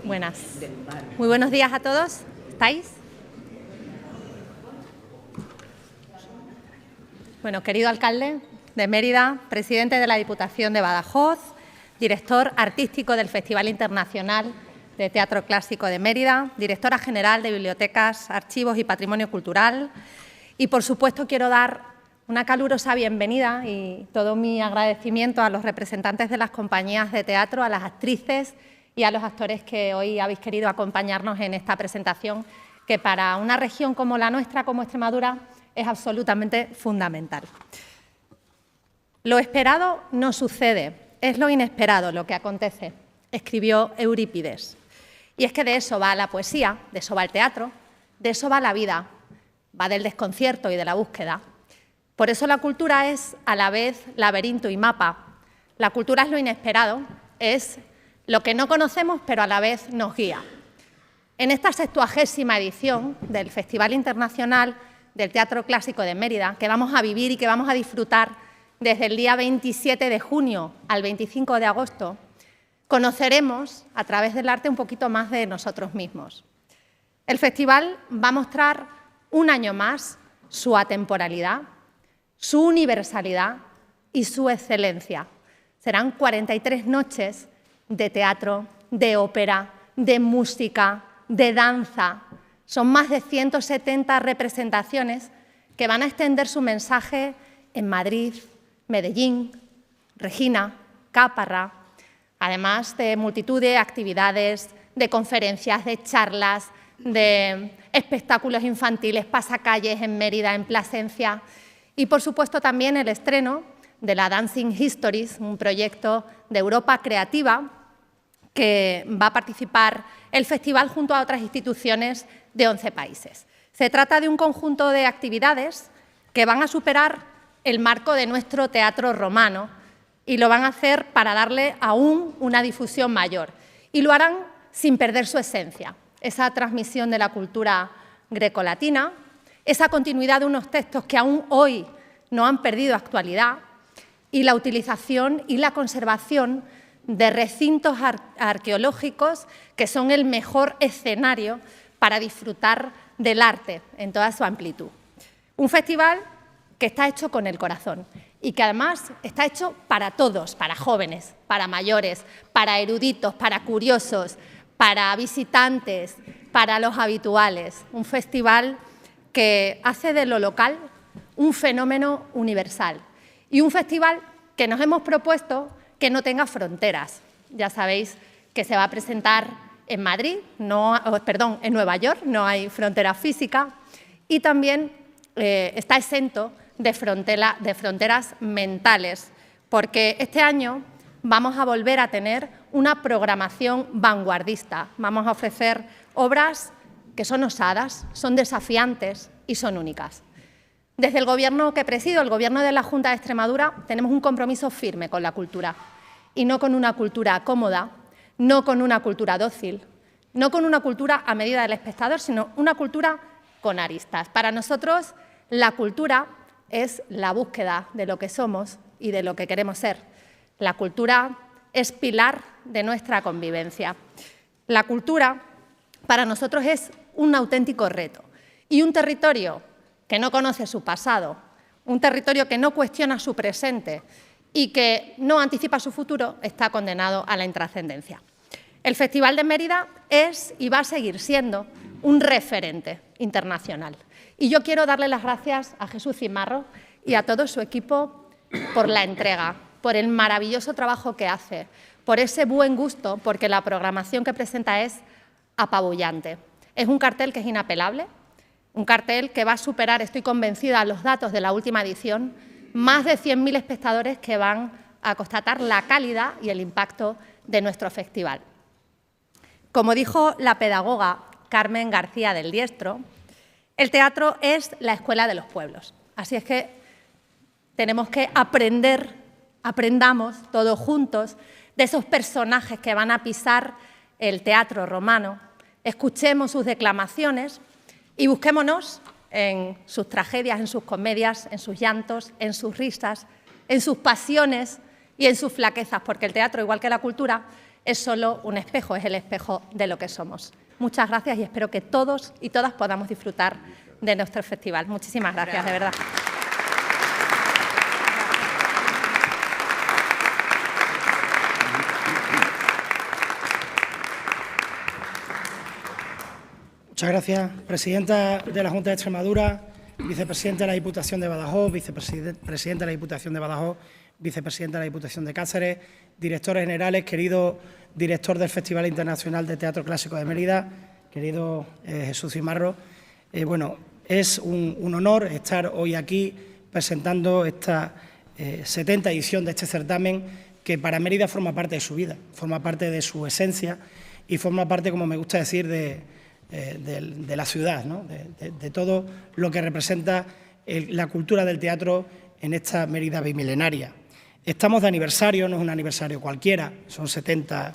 Buenas. Muy buenos días a todos. ¿Estáis? Bueno, querido alcalde de Mérida, presidente de la Diputación de Badajoz, director artístico del Festival Internacional de Teatro Clásico de Mérida, directora general de Bibliotecas, Archivos y Patrimonio Cultural. Y, por supuesto, quiero dar una calurosa bienvenida y todo mi agradecimiento a los representantes de las compañías de teatro, a las actrices y a los actores que hoy habéis querido acompañarnos en esta presentación, que para una región como la nuestra, como Extremadura, es absolutamente fundamental. Lo esperado no sucede, es lo inesperado lo que acontece, escribió Eurípides. Y es que de eso va la poesía, de eso va el teatro, de eso va la vida, va del desconcierto y de la búsqueda. Por eso la cultura es a la vez laberinto y mapa. La cultura es lo inesperado, es lo que no conocemos pero a la vez nos guía. En esta 60ª edición del Festival Internacional del Teatro Clásico de Mérida, que vamos a vivir y que vamos a disfrutar desde el día 27 de junio al 25 de agosto, conoceremos a través del arte un poquito más de nosotros mismos. El festival va a mostrar un año más su atemporalidad, su universalidad y su excelencia. Serán 43 noches de teatro, de ópera, de música, de danza. Son más de 170 representaciones que van a extender su mensaje en Madrid, Medellín, Regina, Caparra, además de multitud de actividades, de conferencias, de charlas, de espectáculos infantiles, pasacalles en Mérida, en Plasencia y, por supuesto, también el estreno de la Dancing Histories, un proyecto de Europa Creativa que va a participar el festival junto a otras instituciones de 11 países. Se trata de un conjunto de actividades que van a superar el marco de nuestro teatro romano y lo van a hacer para darle aún una difusión mayor. Y lo harán sin perder su esencia, esa transmisión de la cultura grecolatina, esa continuidad de unos textos que aún hoy no han perdido actualidad y la utilización y la conservación de recintos arqueológicos que son el mejor escenario para disfrutar del arte en toda su amplitud. Un festival que está hecho con el corazón y que además está hecho para todos, para jóvenes, para mayores, para eruditos, para curiosos, para visitantes, para los habituales. Un festival que hace de lo local un fenómeno universal y un festival que nos hemos propuesto que no tenga fronteras. Ya sabéis que se va a presentar en Madrid, en Nueva York, no hay frontera física, y también está exento de fronteras mentales, porque este año vamos a volver a tener una programación vanguardista. Vamos a ofrecer obras que son osadas, son desafiantes y son únicas. Desde el Gobierno que presido, el Gobierno de la Junta de Extremadura, tenemos un compromiso firme con la cultura y no con una cultura cómoda, no con una cultura dócil, no con una cultura a medida del espectador, sino una cultura con aristas. Para nosotros, la cultura es la búsqueda de lo que somos y de lo que queremos ser. La cultura es pilar de nuestra convivencia. La cultura, para nosotros, es un auténtico reto y un territorio que no conoce su pasado, un territorio que no cuestiona su presente y que no anticipa su futuro, está condenado a la intrascendencia. El Festival de Mérida es y va a seguir siendo un referente internacional. Y yo quiero darle las gracias a Jesús Cimarro y a todo su equipo por la entrega, por el maravilloso trabajo que hace, por ese buen gusto, porque la programación que presenta es apabullante. Es un cartel que es inapelable, un cartel que va a superar, estoy convencida, los datos de la última edición, más de 100.000 espectadores que van a constatar la calidad y el impacto de nuestro festival. Como dijo la pedagoga Carmen García del Diestro, el teatro es la escuela de los pueblos. Así es que tenemos que aprendamos todos juntos de esos personajes que van a pisar el teatro romano, escuchemos sus declamaciones y busquémonos en sus tragedias, en sus comedias, en sus llantos, en sus risas, en sus pasiones y en sus flaquezas, porque el teatro, igual que la cultura, es solo un espejo, es el espejo de lo que somos. Muchas gracias y espero que todos y todas podamos disfrutar de nuestro festival. Muchísimas gracias, de verdad. Muchas gracias, presidenta de la Junta de Extremadura, vicepresidente de la Diputación de Badajoz, vicepresidente de la Diputación de Badajoz, vicepresidente de la Diputación de Cáceres, directores generales, querido director del Festival Internacional de Teatro Clásico de Mérida, querido Jesús Cimarro. Bueno, es un honor estar hoy aquí presentando esta 70ª edición de este certamen que para Mérida forma parte de su vida, forma parte de su esencia y forma parte, como me gusta decir, de la ciudad, ¿no? de todo lo que representa la cultura del teatro en esta Mérida bimilenaria. Estamos de aniversario, no es un aniversario cualquiera, son 70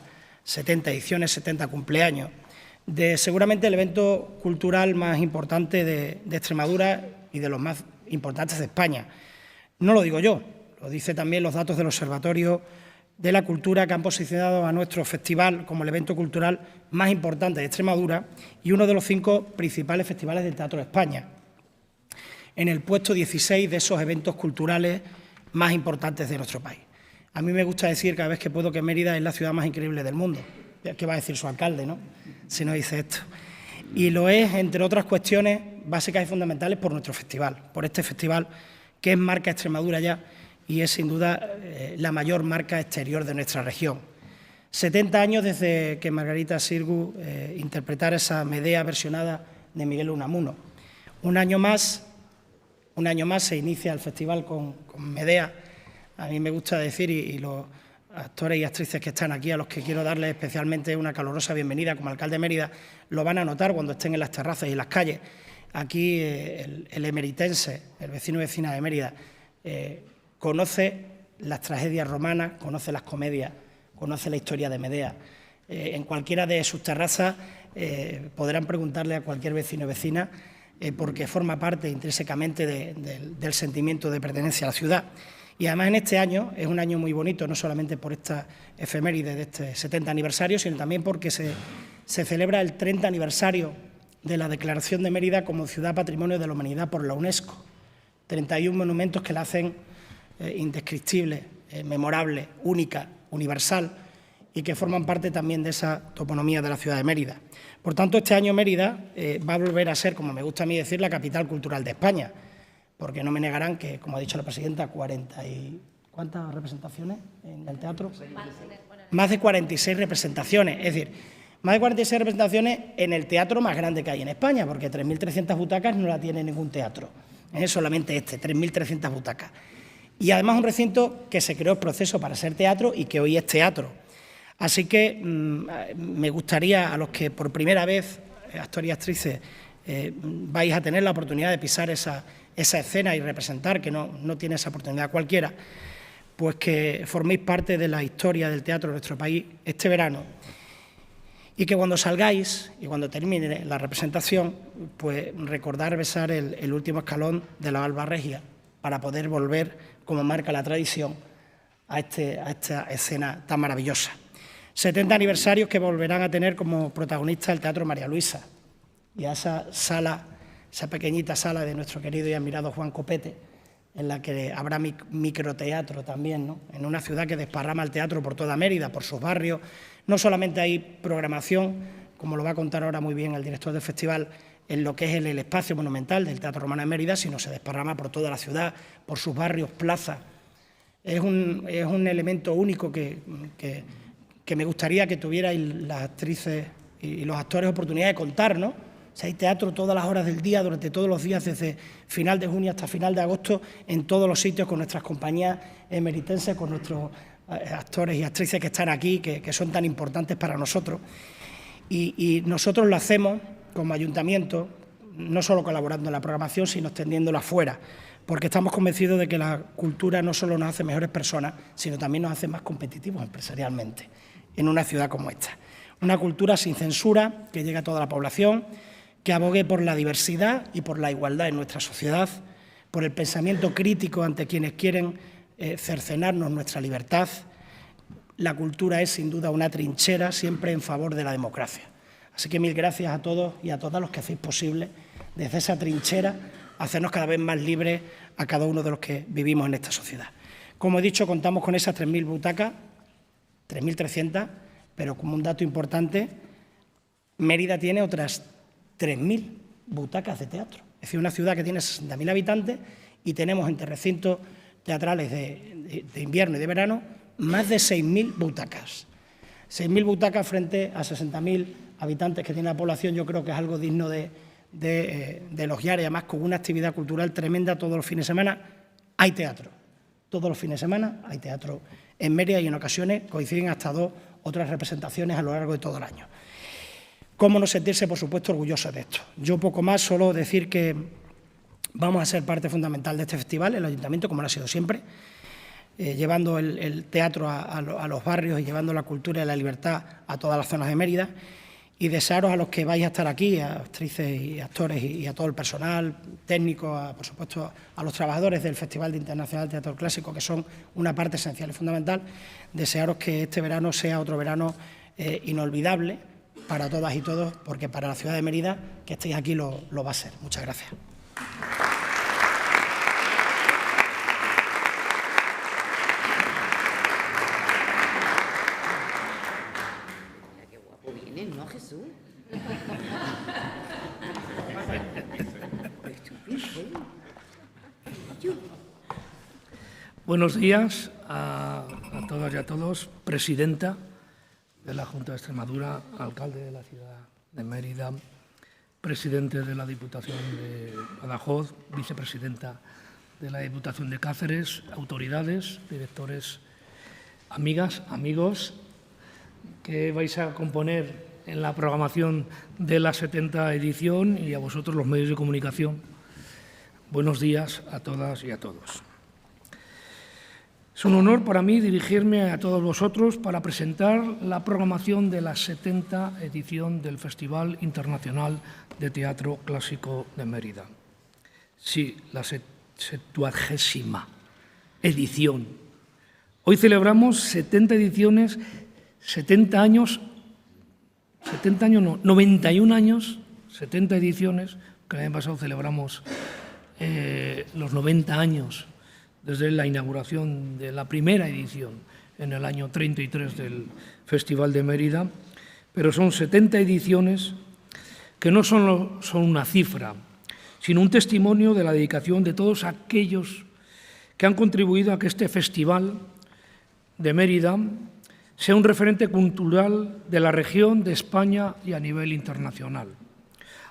ediciones, 70 cumpleaños, de seguramente el evento cultural más importante de Extremadura y de los más importantes de España. No lo digo yo, lo dicen también los datos del Observatorio de la Cultura, que han posicionado a nuestro festival como el evento cultural más importante de Extremadura y uno de los 5 principales festivales de teatro de España, en el puesto 16 de esos eventos culturales más importantes de nuestro país. A mí me gusta decir cada vez que puedo que Mérida es la ciudad más increíble del mundo. ¿Qué va a decir su alcalde, no? Si no dice esto. Y lo es, entre otras cuestiones básicas y fundamentales, por nuestro festival, por este festival que es marca Extremadura ya y es sin duda la mayor marca exterior de nuestra región. 70 años desde que Margarita Xirgu interpretara esa Medea versionada de Miguel Unamuno. Un año más se inicia el festival con Medea. A mí me gusta decir, y los actores y actrices que están aquí, a los que quiero darles especialmente una calurosa bienvenida como alcalde de Mérida, lo van a notar cuando estén en las terrazas y en las calles. Aquí el emeritense, el vecino y vecina de Mérida, conoce las tragedias romanas, conoce las comedias, conoce la historia de Medea. En cualquiera de sus terrazas podrán preguntarle a cualquier vecino y vecina porque forma parte intrínsecamente del sentimiento de pertenencia a la ciudad. Y además en este año es un año muy bonito, no solamente por esta efeméride de este 70 aniversario, sino también porque se celebra el 30 aniversario de la declaración de Mérida como Ciudad Patrimonio de la Humanidad por la UNESCO. 31 monumentos que la hacen indescriptible, memorable, única, universal y que forman parte también de esa toponomía de la ciudad de Mérida. Por tanto, este año Mérida va a volver a ser, como me gusta a mí decir, la capital cultural de España, porque no me negarán que, como ha dicho la presidenta, 40 y... ¿cuántas representaciones en el teatro? Más de 46 representaciones, es decir, más de 46 representaciones en el teatro más grande que hay en España, porque 3.300 butacas no la tiene ningún teatro, solamente este, 3.300 butacas. Y además un recinto que se creó el proceso para ser teatro y que hoy es teatro. Así que me gustaría, a los que por primera vez, actores y actrices, vais a tener la oportunidad de pisar esa escena y representar, que no tiene esa oportunidad cualquiera, pues que forméis parte de la historia del teatro de nuestro país este verano y que cuando salgáis y cuando termine la representación, pues recordar besar el último escalón de la Alba Regia para poder volver, como marca la tradición, a esta escena tan maravillosa. 70 aniversarios que volverán a tener como protagonista el Teatro María Luisa y a esa sala, esa pequeñita sala de nuestro querido y admirado Juan Copete, en la que habrá microteatro también, ¿no? En una ciudad que desparrama el teatro por toda Mérida, por sus barrios. No solamente hay programación, como lo va a contar ahora muy bien el director del festival, en lo que es el espacio monumental del Teatro Romano de Mérida, sino se desparrama por toda la ciudad, por sus barrios, plazas. Es un elemento único que me gustaría que tuvierais las actrices y los actores oportunidad de contar, ¿no? O sea, hay teatro todas las horas del día, durante todos los días, desde final de junio hasta final de agosto, en todos los sitios, con nuestras compañías emeritenses, con nuestros actores y actrices que están aquí, que son tan importantes para nosotros. Y nosotros lo hacemos como ayuntamiento, no solo colaborando en la programación, sino extendiéndola fuera, porque estamos convencidos de que la cultura no solo nos hace mejores personas, sino también nos hace más competitivos empresarialmente en una ciudad como esta. Una cultura sin censura, que llegue a toda la población, que abogue por la diversidad y por la igualdad en nuestra sociedad, por el pensamiento crítico ante quienes quieren cercenarnos nuestra libertad, la cultura es sin duda una trinchera siempre en favor de la democracia. Así que mil gracias a todos y a todas los que hacéis posible desde esa trinchera hacernos cada vez más libres a cada uno de los que vivimos en esta sociedad. Como he dicho, contamos con esas 3.000 butacas, 3.300, pero como un dato importante, Mérida tiene otras 3.000 butacas de teatro. Es decir, una ciudad que tiene 60.000 habitantes y tenemos entre recintos teatrales de invierno y de verano más de 6.000 butacas. 6.000 butacas frente a 60.000 habitantes que tiene la población, yo creo que es algo digno de elogiar, y además con una actividad cultural tremenda todos los fines de semana. Hay teatro, todos los fines de semana hay teatro en Mérida y en ocasiones coinciden hasta 2 otras representaciones a lo largo de todo el año. ¿Cómo no sentirse, por supuesto, orgullosos de esto? Yo poco más, solo decir que vamos a ser parte fundamental de este festival, el Ayuntamiento, como lo ha sido siempre, llevando el teatro a los barrios y llevando la cultura y la libertad a todas las zonas de Mérida, y desearos a los que vais a estar aquí, a actrices y actores y a todo el personal técnico, por supuesto a los trabajadores del Festival Internacional de Teatro Clásico, que son una parte esencial y fundamental, desearos que este verano sea otro verano inolvidable para todas y todos, porque para la ciudad de Mérida, que estéis aquí, lo va a ser. Muchas gracias. ¿No, Jesús? Buenos días a todas y a todos. Presidenta de la Junta de Extremadura, alcalde de la ciudad de Mérida, presidente de la Diputación de Badajoz, vicepresidenta de la Diputación de Cáceres, autoridades, directores, amigas, amigos, que vais a componer en la programación de la 70ª edición, y a vosotros los medios de comunicación. Buenos días a todas y a todos. Es un honor para mí dirigirme a todos vosotros para presentar la programación de la 70ª edición del Festival Internacional de Teatro Clásico de Mérida. Sí, la 70ª edición. Hoy celebramos 70 ediciones, 91 años, 70 ediciones, que el año pasado celebramos los 90 años desde la inauguración de la primera edición en el año 33 del Festival de Mérida, pero son 70 ediciones que no son una cifra, sino un testimonio de la dedicación de todos aquellos que han contribuido a que este Festival de Mérida sea un referente cultural de la región, de España y a nivel internacional.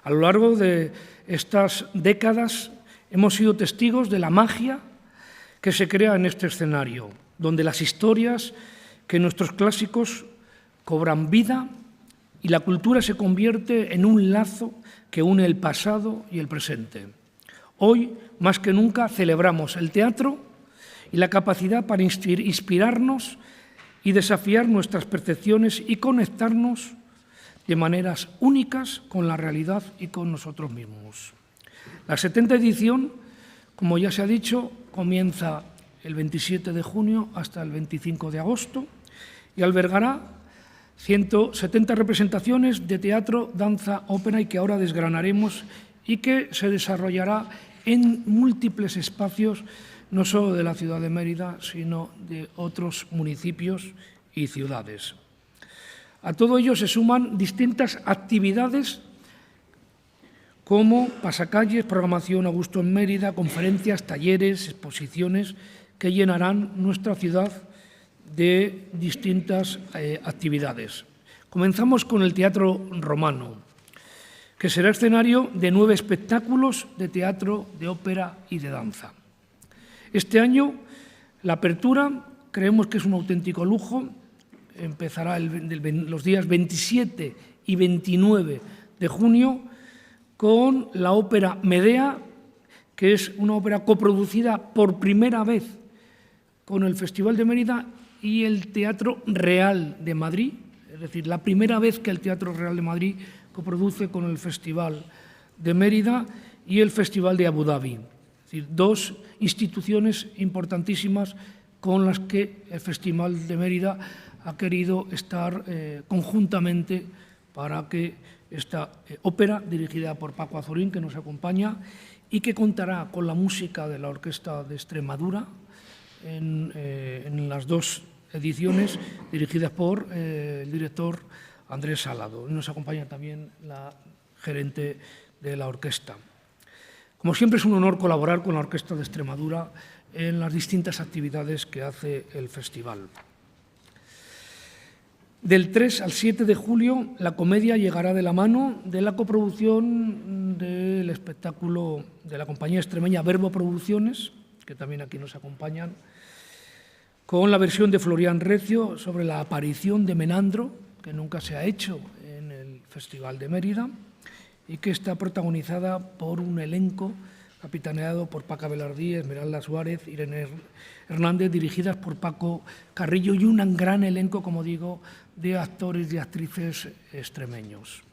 A lo largo de estas décadas hemos sido testigos de la magia que se crea en este escenario, donde las historias que nuestros clásicos cobran vida y la cultura se convierte en un lazo que une el pasado y el presente. Hoy, más que nunca, celebramos el teatro y la capacidad para inspirarnos y desafiar nuestras percepciones y conectarnos de maneras únicas con la realidad y con nosotros mismos. La 70ª edición, como ya se ha dicho, comienza el 27 de junio hasta el 25 de agosto y albergará 170 representaciones de teatro, danza, ópera, y que ahora desgranaremos, y que se desarrollará en múltiples espacios, no solo de la ciudad de Mérida, sino de otros municipios y ciudades. A todo ello se suman distintas actividades como pasacalles, programación a gusto en Mérida, conferencias, talleres, exposiciones que llenarán nuestra ciudad de distintas actividades. Comenzamos con el Teatro Romano, que será escenario de 9 espectáculos de teatro, de ópera y de danza. Este año, la apertura, creemos que es un auténtico lujo. Empezará los días 27 y 29 de junio con la ópera Medea, que es una ópera coproducida por primera vez con el Festival de Mérida y el Teatro Real de Madrid, es decir, la primera vez que el Teatro Real de Madrid coproduce con el Festival de Mérida y el Festival de Abu Dhabi. Es decir, 2 instituciones importantísimas con las que el Festival de Mérida ha querido estar conjuntamente para que esta ópera, dirigida por Paco Azorín, que nos acompaña y que contará con la música de la Orquesta de Extremadura en las dos ediciones, dirigidas por el director Andrés Salado. Nos acompaña también la gerente de la orquesta. Como siempre, es un honor colaborar con la Orquesta de Extremadura en las distintas actividades que hace el festival. Del 3 al 7 de julio, la comedia llegará de la mano de la coproducción del espectáculo de la compañía extremeña Verbo Producciones, que también aquí nos acompañan, con la versión de Florian Recio sobre la aparición de Menandro, que nunca se ha hecho en el Festival de Mérida, y que está protagonizada por un elenco capitaneado por Paca Velardí, Esmeralda Suárez, Irene Hernández, dirigidas por Paco Carrillo, y un gran elenco, como digo, de actores y actrices extremeños.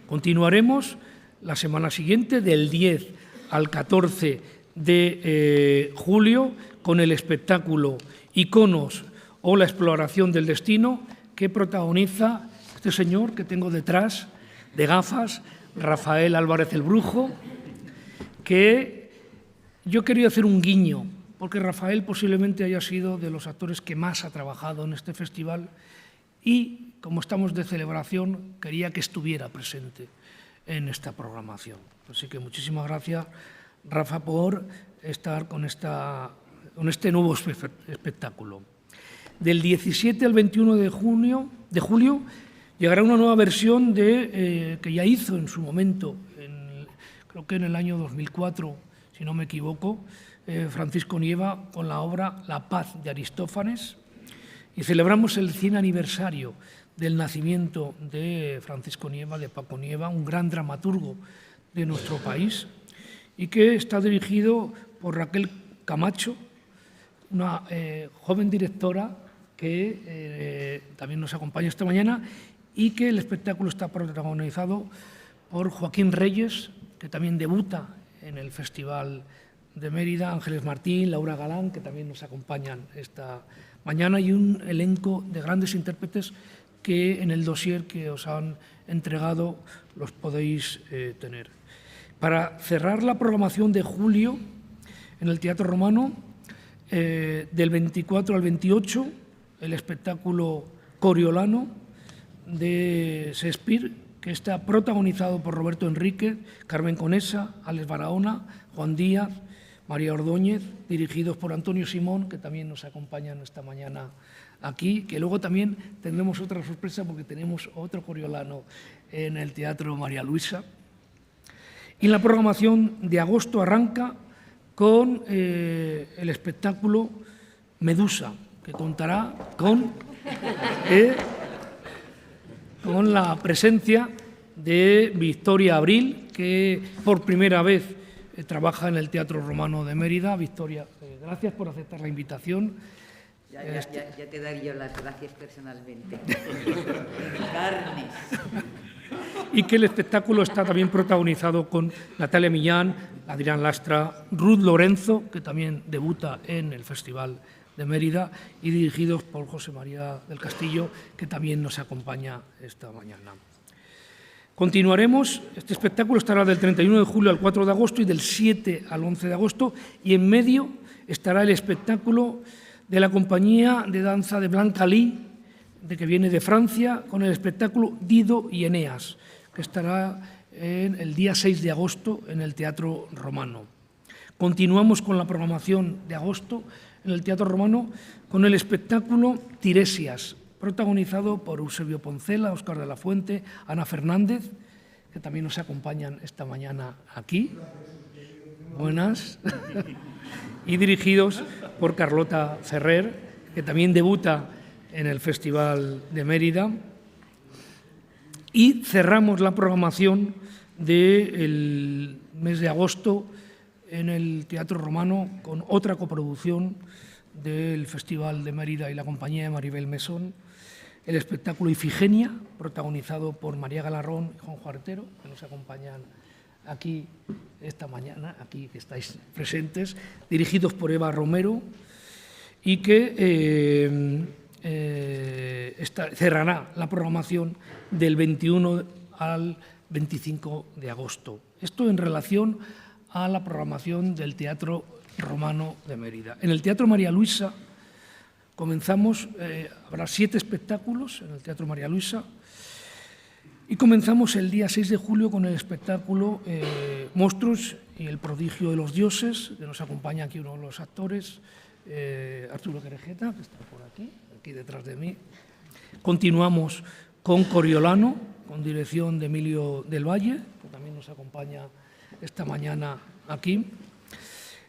Continuaremos la semana siguiente, del 10 al 14 de julio, con el espectáculo Iconos o la exploración del destino, que protagoniza este señor que tengo detrás, de gafas, Rafael Álvarez el Brujo, que yo quería hacer un guiño, porque Rafael posiblemente haya sido de los actores que más ha trabajado en este festival y, como estamos de celebración, quería que estuviera presente en esta programación. Así que muchísimas gracias, Rafa, por estar con este nuevo espectáculo. Del 17 al 21 de julio llegará una nueva versión que ya hizo en su momento, creo que en el año 2004, si no me equivoco, Francisco Nieva, con la obra La Paz de Aristófanes, y celebramos el 100 aniversario del nacimiento de Francisco Nieva, de Paco Nieva, un gran dramaturgo de nuestro país, y que está dirigido por Raquel Camacho, una joven directora que también nos acompaña esta mañana, y que el espectáculo está protagonizado por Joaquín Reyes, que también debuta en el Festival de Mérida, Ángeles Martín, Laura Galán, que también nos acompañan esta mañana, y un elenco de grandes intérpretes que en el dossier que os han entregado los podéis tener. Para cerrar la programación de julio, en el Teatro Romano, del 24 al 28, el espectáculo Coriolano de Shakespeare, que está protagonizado por Roberto Enríquez, Carmen Conesa, Alex Barahona, Juan Díaz, María Ordóñez, dirigidos por Antonio Simón, que también nos acompañan esta mañana aquí, que luego también tendremos otra sorpresa porque tenemos otro Coriolano en el Teatro María Luisa. Y la programación de agosto arranca con el espectáculo Medusa, que contará con la presencia de Victoria Abril, que por primera vez trabaja en el Teatro Romano de Mérida. Victoria, gracias por aceptar la invitación. Ya te daré yo las gracias personalmente. Carnes. Y que el espectáculo está también protagonizado con Natalia Millán, Adrián Lastra, Ruth Lorenzo, que también debuta en el Festival de Mérida, y dirigidos por José María del Castillo, que también nos acompaña esta mañana. Continuaremos, este espectáculo estará del 31 de julio al 4 de agosto y del 7 al 11 de agosto, y en medio estará el espectáculo de la compañía de danza de Blanca Lee, que viene de Francia, con el espectáculo Dido y Eneas, que estará el día 6 de agosto en el Teatro Romano. Continuamos con la programación de agosto en el Teatro Romano con el espectáculo Tiresias, protagonizado por Eusebio Poncela, Óscar de la Fuente, Ana Fernández, que también nos acompañan esta mañana aquí. Buenas. Y dirigidos por Carlota Ferrer, que también debuta en el Festival de Mérida. Y cerramos la programación del mes de agosto en el Teatro Romano con otra coproducción del Festival de Mérida y la compañía de Maribel Mesón, el espectáculo Ifigenia, protagonizado por María Galarrón y Juan Juartero, que nos acompañan aquí esta mañana, aquí que estáis presentes, dirigidos por Eva Romero, y que cerrará la programación del 21 al 25 de agosto. Esto en relación a la programación del Teatro Romano de Mérida. En el Teatro María Luisa comenzamos, habrá 7 espectáculos en el Teatro María Luisa, y comenzamos el día 6 de julio con el espectáculo Monstruos y el prodigio de los dioses, que nos acompaña aquí uno de los actores, Arturo Querejeta, que está por aquí detrás de mí. Continuamos con Coriolano, con dirección de Emilio del Valle, que también nos acompaña esta mañana aquí.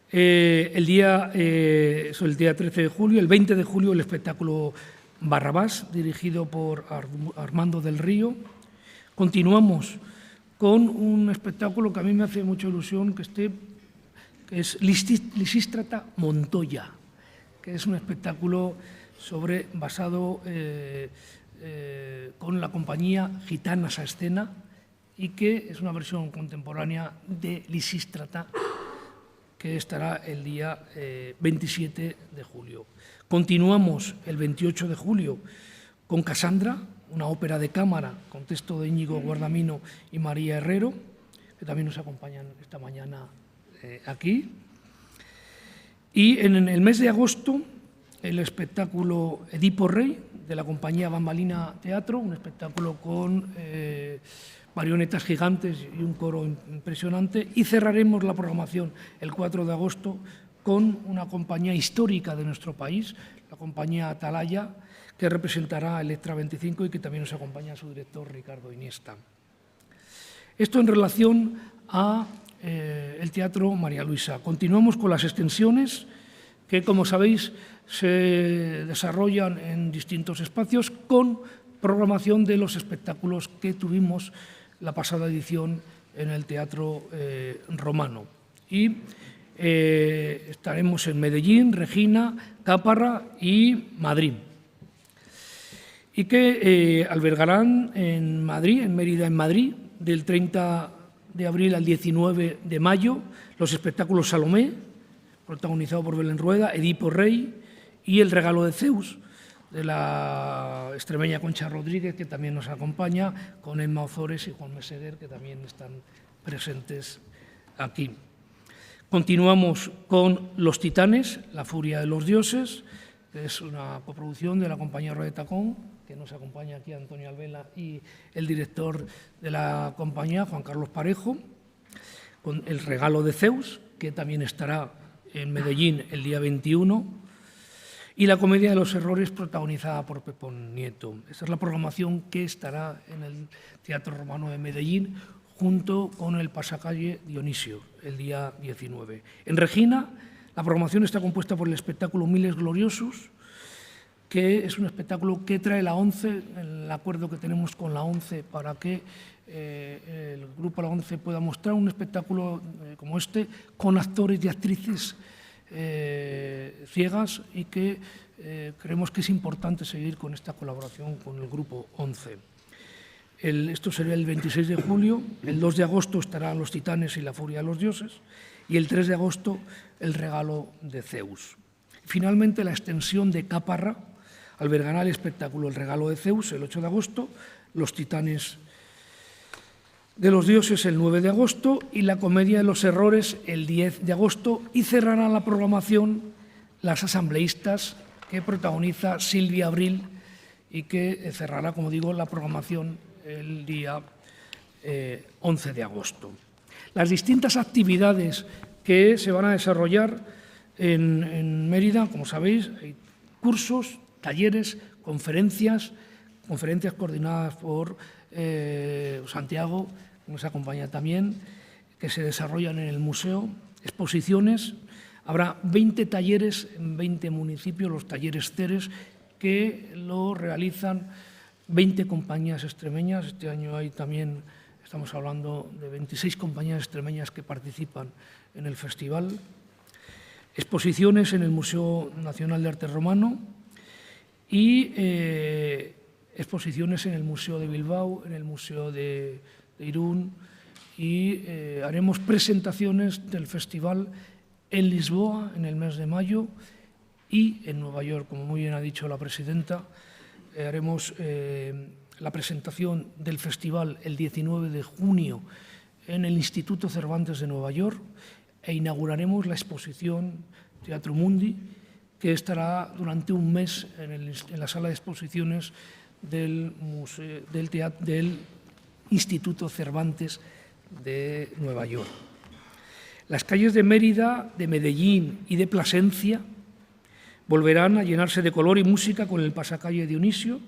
El día 13 de julio, el 20 de julio, el espectáculo Barrabás, dirigido por Armando del Río. Continuamos con un espectáculo que a mí me hace mucha ilusión que es Lisístrata Montoya, que es un espectáculo basado con la compañía Gitanas a Escena, y que es una versión contemporánea de Lisístrata, que estará el día 27 de julio. Continuamos el 28 de julio con Casandra, una ópera de cámara con texto de Íñigo Guardamino y María Herrero, que también nos acompañan esta mañana aquí. Y en el mes de agosto, el espectáculo Edipo Rey, de la compañía Bambalina Teatro, un espectáculo con marionetas gigantes y un coro impresionante. Y cerraremos la programación el 4 de agosto con una compañía histórica de nuestro país, la compañía Atalaya, que representará Electra 25 y que también nos acompaña su director Ricardo Iniesta. Esto en relación a el Teatro María Luisa. Continuamos con las extensiones que, como sabéis, se desarrollan en distintos espacios con programación de los espectáculos que tuvimos la pasada edición en el Teatro Romano. Y estaremos en Medellín, Regina, Caparra y Madrid. Y que albergarán en Madrid, en Mérida, en Madrid, del 30 de abril al 19 de mayo, los espectáculos Salomé, protagonizado por Belén Rueda, Edipo Rey y El regalo de Zeus, de la extremeña Concha Rodríguez, que también nos acompaña, con Emma Ozores y Juan Meseguer, que también están presentes aquí. Continuamos con Los Titanes, La furia de los dioses, que es una coproducción de la compañía Rueda de Tacón, que nos acompaña aquí Antonio Alvela y el director de la compañía, Juan Carlos Parejo, con El regalo de Zeus, que también estará en Medellín el día 21, y La comedia de los errores, protagonizada por Pepón Nieto. Esta es la programación que estará en el Teatro Romano de Medellín, junto con el Pasacalle Dionisio, el día 19. En Regina, la programación está compuesta por el espectáculo Miles Gloriosos, que es un espectáculo que trae la ONCE, el acuerdo que tenemos con la ONCE para que el grupo La ONCE pueda mostrar un espectáculo como este, con actores y actrices ciegas, y que creemos que es importante seguir con esta colaboración con el grupo ONCE. Esto sería el 26 de julio, el 2 de agosto estarán Los Titanes y La furia de los dioses, y el 3 de agosto El regalo de Zeus. Finalmente, la extensión de Caparra albergará el espectáculo El regalo de Zeus el 8 de agosto, Los Titanes de los dioses el 9 de agosto y La comedia de los errores el 10 de agosto, y cerrará la programación Las asambleístas, que protagoniza Silvia Abril y que cerrará, como digo, la programación el día 11 de agosto. Las distintas actividades que se van a desarrollar en Mérida, como sabéis, hay cursos, talleres, conferencias coordinadas por Santiago, que nos acompaña también, que se desarrollan en el museo, exposiciones. Habrá 20 talleres en 20 municipios, los talleres CERES, que lo realizan 20 compañías extremeñas. Este año hay también, estamos hablando de 26 compañías extremeñas que participan en el festival. Exposiciones en el Museo Nacional de Arte Romano y exposiciones en el Museo de Bilbao, en el Museo de Irún, y haremos presentaciones del festival en Lisboa en el mes de mayo y en Nueva York, como muy bien ha dicho la presidenta, haremos la presentación del festival el 19 de junio en el Instituto Cervantes de Nueva York e inauguraremos la exposición Teatro Mundi, que estará durante un mes en la sala de exposiciones del Instituto Cervantes de Nueva York. Las calles de Mérida, de Medellín y de Plasencia volverán a llenarse de color y música con el pasacalle Dionisio,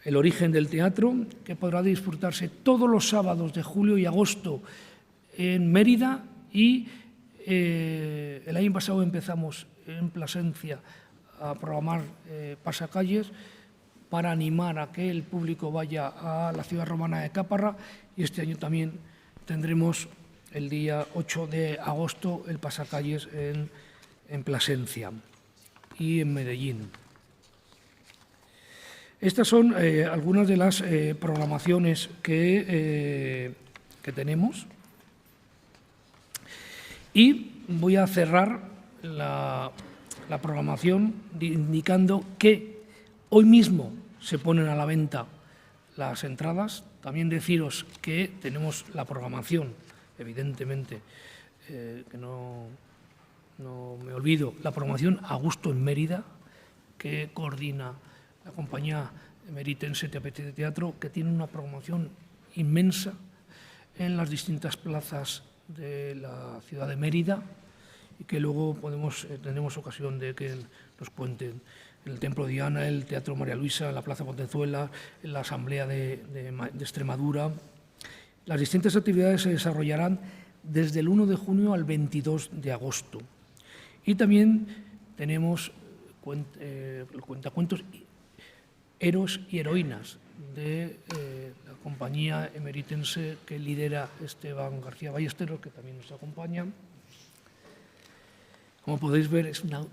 el origen del teatro, que podrá disfrutarse todos los sábados de julio y agosto en Mérida, y el año pasado empezamos en Plasencia a programar pasacalles para animar a que el público vaya a la ciudad romana de Caparra, y este año también tendremos el día 8 de agosto el pasacalles en Plasencia y en Medellín. Estas son algunas de las programaciones que tenemos, y voy a cerrar la programación indicando que hoy mismo se ponen a la venta las entradas. También deciros que tenemos la programación, evidentemente, que no me olvido, la programación A Gusto en Mérida, que coordina la compañía emeritense de teatro, que tiene una programación inmensa en las distintas plazas de la ciudad de Mérida, y que luego tenemos ocasión de que nos cuenten en el Templo Diana, el Teatro María Luisa, en la Plaza Pontezuela, en la Asamblea de Extremadura. Las distintas actividades se desarrollarán desde el 1 de junio al 22 de agosto. Y también tenemos cuentacuentos héroes y heroínas de la compañía emeritense que lidera Esteban García Ballesteros, que también nos acompaña. Como podéis ver, es una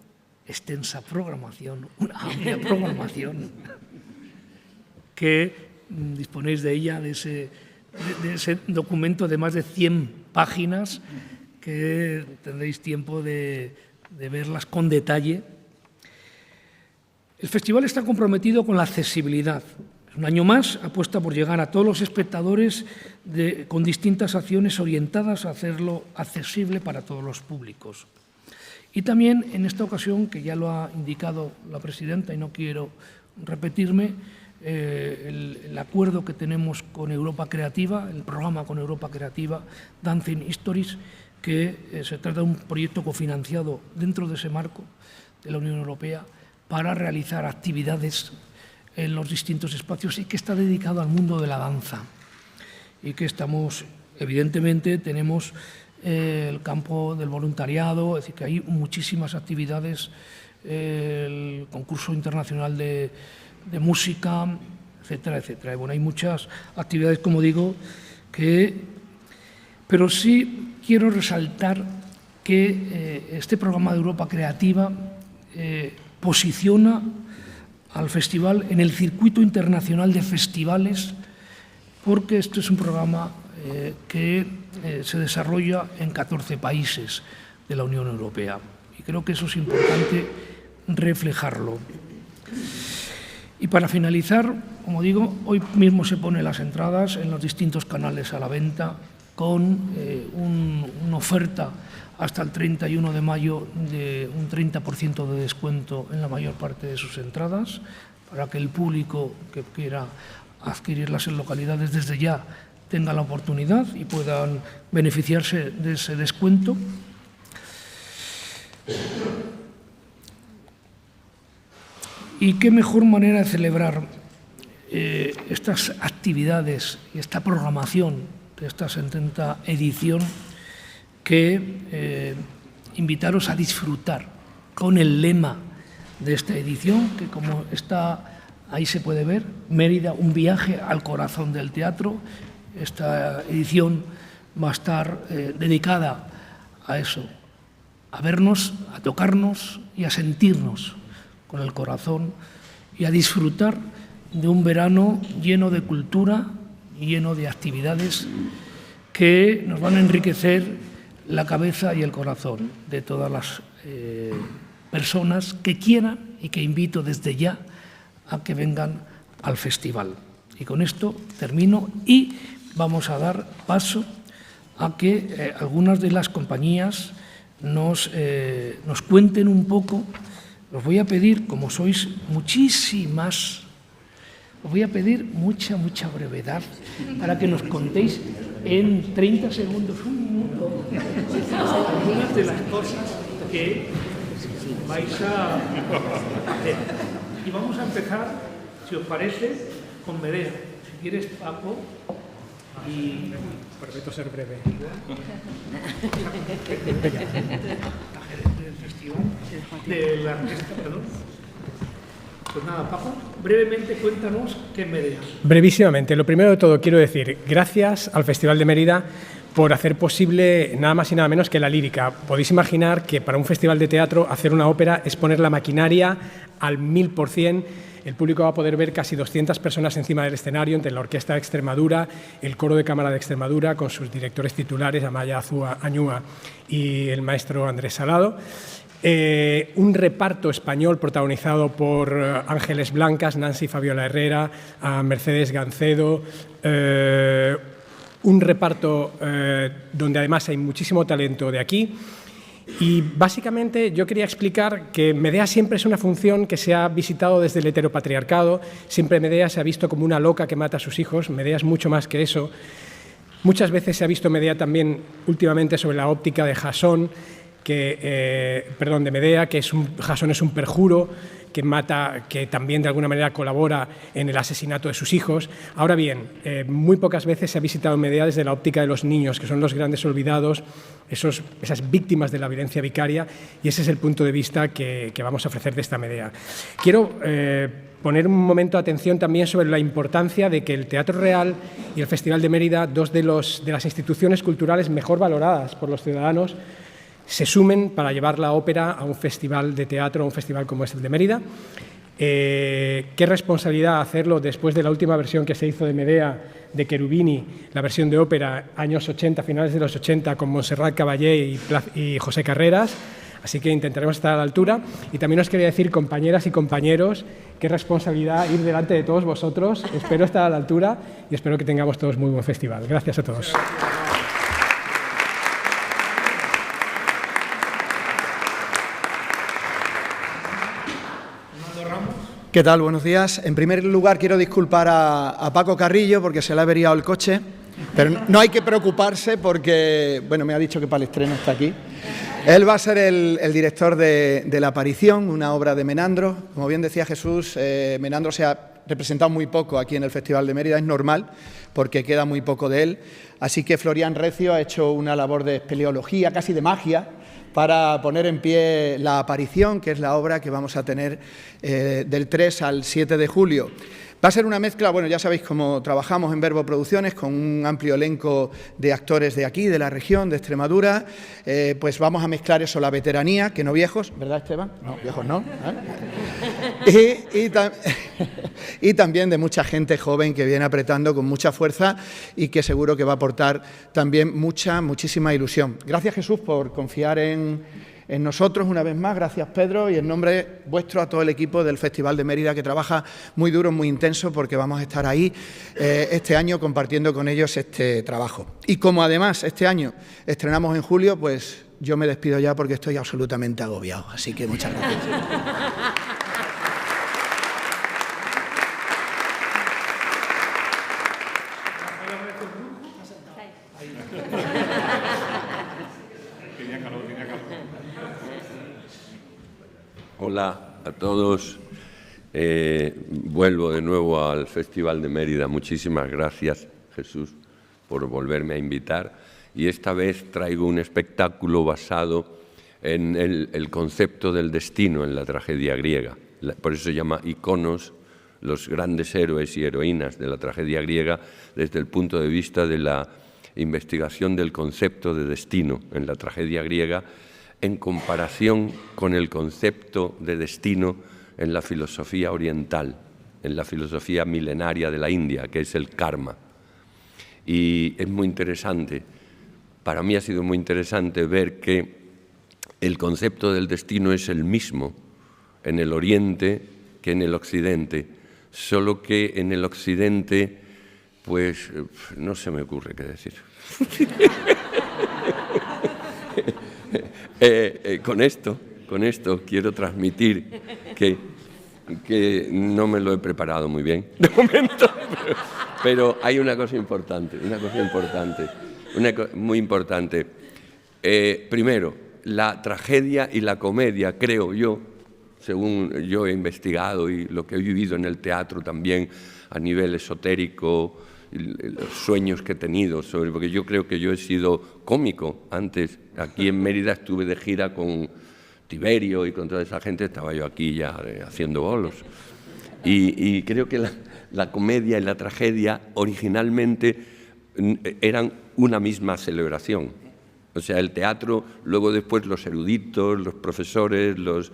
extensa programación, una amplia programación, que disponéis de ella, de ese documento de más de 100 páginas, que tendréis tiempo de verlas con detalle. El festival está comprometido con la accesibilidad. Un año más apuesta por llegar a todos los espectadores con distintas acciones orientadas a hacerlo accesible para todos los públicos. Y también en esta ocasión, que ya lo ha indicado la presidenta y no quiero repetirme, el acuerdo que tenemos con Europa Creativa, el programa con Europa Creativa, Dancing Histories, que se trata de un proyecto cofinanciado dentro de ese marco de la Unión Europea para realizar actividades en los distintos espacios, y que está dedicado al mundo de la danza. Y que estamos, evidentemente, tenemos el campo del voluntariado, es decir, que hay muchísimas actividades, el concurso internacional de música, etcétera, etcétera. Y bueno, hay muchas actividades, como digo, pero sí quiero resaltar que este programa de Europa Creativa posiciona al festival en el circuito internacional de festivales, porque este es un programa que se desarrolla en 14 países de la Unión Europea, y creo que eso es importante reflejarlo. Y para finalizar, como digo, hoy mismo se ponen las entradas en los distintos canales a la venta, con una oferta hasta el 31 de mayo de un 30% de descuento en la mayor parte de sus entradas, para que el público que quiera adquirirlas en localidades desde ya tenga la oportunidad y puedan beneficiarse de ese descuento. Y qué mejor manera de celebrar estas actividades y esta programación de esta 70ª edición que invitaros a disfrutar con el lema de esta edición, que como está ahí se puede ver, Mérida, un viaje al corazón del teatro. Esta edición va a estar dedicada a eso, a vernos, a tocarnos y a sentirnos con el corazón, y a disfrutar de un verano lleno de cultura y lleno de actividades que nos van a enriquecer la cabeza y el corazón de todas las personas que quieran y que invito desde ya a que vengan al festival. Y con esto termino y vamos a dar paso a que algunas de las compañías nos cuenten un poco. Os voy a pedir, como sois muchísimas, os voy a pedir mucha brevedad para que nos contéis en 30 segundos, un minuto, algunas de las cosas que vais a hacer. Y vamos a empezar, si os parece, con Medea. Si quieres, Paco. Y prometo ser breve. La gerente del festival, de la orquesta, perdón. Pues nada, Paco, brevemente cuéntanos qué es Medea. Brevísimamente, lo primero de todo quiero decir gracias al Festival de Mérida por hacer posible nada más y nada menos que la lírica. Podéis imaginar que para un festival de teatro hacer una ópera es poner la maquinaria al 1000%. El público va a poder ver casi 200 personas encima del escenario, entre la Orquesta de Extremadura, el Coro de Cámara de Extremadura, con sus directores titulares, Amaya Añúa y el maestro Andrés Salado. Un reparto español protagonizado por Ángeles Blancas, Nancy Fabiola Herrera, Mercedes Gancedo. Un reparto donde además hay muchísimo talento de aquí. Y básicamente yo quería explicar que Medea siempre es una función que se ha visitado desde el heteropatriarcado. Siempre Medea se ha visto como una loca que mata a sus hijos. Medea es mucho más que eso. Muchas veces se ha visto Medea también últimamente sobre la óptica de Jasón, de Medea, que Jasón es un perjuro que mata, que también de alguna manera colabora en el asesinato de sus hijos. Ahora bien, muy pocas veces se ha visitado Medea desde la óptica de los niños, que son los grandes olvidados, esas víctimas de la violencia vicaria, y ese es el punto de vista que vamos a ofrecer de esta Medea. Quiero poner un momento de atención también sobre la importancia de que el Teatro Real y el Festival de Mérida, dos de las instituciones culturales mejor valoradas por los ciudadanos, se sumen para llevar la ópera a un festival de teatro, a un festival como es el de Mérida. Qué responsabilidad hacerlo después de la última versión que se hizo de Medea, de Cherubini, la versión de ópera, años 80, finales de los 80, con Montserrat Caballé y José Carreras. Así que intentaremos estar a la altura. Y también os quería decir, compañeras y compañeros, qué responsabilidad ir delante de todos vosotros. Espero estar a la altura y espero que tengamos todos muy buen festival. Gracias a todos. ¿Qué tal? Buenos días. En primer lugar, quiero disculpar a Paco Carrillo porque se le ha averiado el coche, pero no hay que preocuparse porque, bueno, me ha dicho que para el estreno está aquí. Él va a ser el director de La Aparición, una obra de Menandro. Como bien decía Jesús, Menandro se ha representado muy poco aquí en el Festival de Mérida, es normal porque queda muy poco de él. Así que Florian Recio ha hecho una labor de espeleología, casi de magia, para poner en pie La Aparición, que es la obra que vamos a tener del 3 al 7 de julio. Va a ser una mezcla, bueno, ya sabéis cómo trabajamos en Verbo Producciones, con un amplio elenco de actores de aquí, de la región, de Extremadura. Pues vamos a mezclar eso, la veteranía, que no viejos, ¿verdad, Esteban? No, viejos no. Y también de mucha gente joven que viene apretando con mucha fuerza y que seguro que va a aportar también muchísima ilusión. Gracias, Jesús, por confiar en nosotros una vez más. Gracias, Pedro, y en nombre vuestro a todo el equipo del Festival de Mérida, que trabaja muy duro, muy intenso, porque vamos a estar ahí este año compartiendo con ellos este trabajo. Y como además este año estrenamos en julio, pues yo me despido ya porque estoy absolutamente agobiado. Así que muchas gracias. Hola a todos. Vuelvo de nuevo al Festival de Mérida. Muchísimas gracias, Jesús, por volverme a invitar. Y esta vez traigo un espectáculo basado en el concepto del destino en la tragedia griega. Por eso se llama Iconos, los grandes héroes y heroínas de la tragedia griega, desde el punto de vista de la investigación del concepto de destino en la tragedia griega, en comparación con el concepto de destino en la filosofía oriental, en la filosofía milenaria de la India, que es el karma. Y es muy interesante, para mí ha sido muy interesante ver que el concepto del destino es el mismo en el Oriente que en el Occidente, solo que en el Occidente, pues, no se me ocurre qué decir. Con esto quiero transmitir que no me lo he preparado muy bien de momento, pero hay una cosa importante, muy importante. Primero, la tragedia y la comedia, creo yo, según yo he investigado y lo que he vivido en el teatro también a nivel esotérico, los sueños que he tenido, porque yo creo que yo he sido cómico antes. Aquí en Mérida estuve de gira con Tiberio y con toda esa gente, estaba yo aquí ya haciendo bolos. Y creo que la comedia y la tragedia originalmente eran una misma celebración. O sea, el teatro, luego después los eruditos, los profesores, los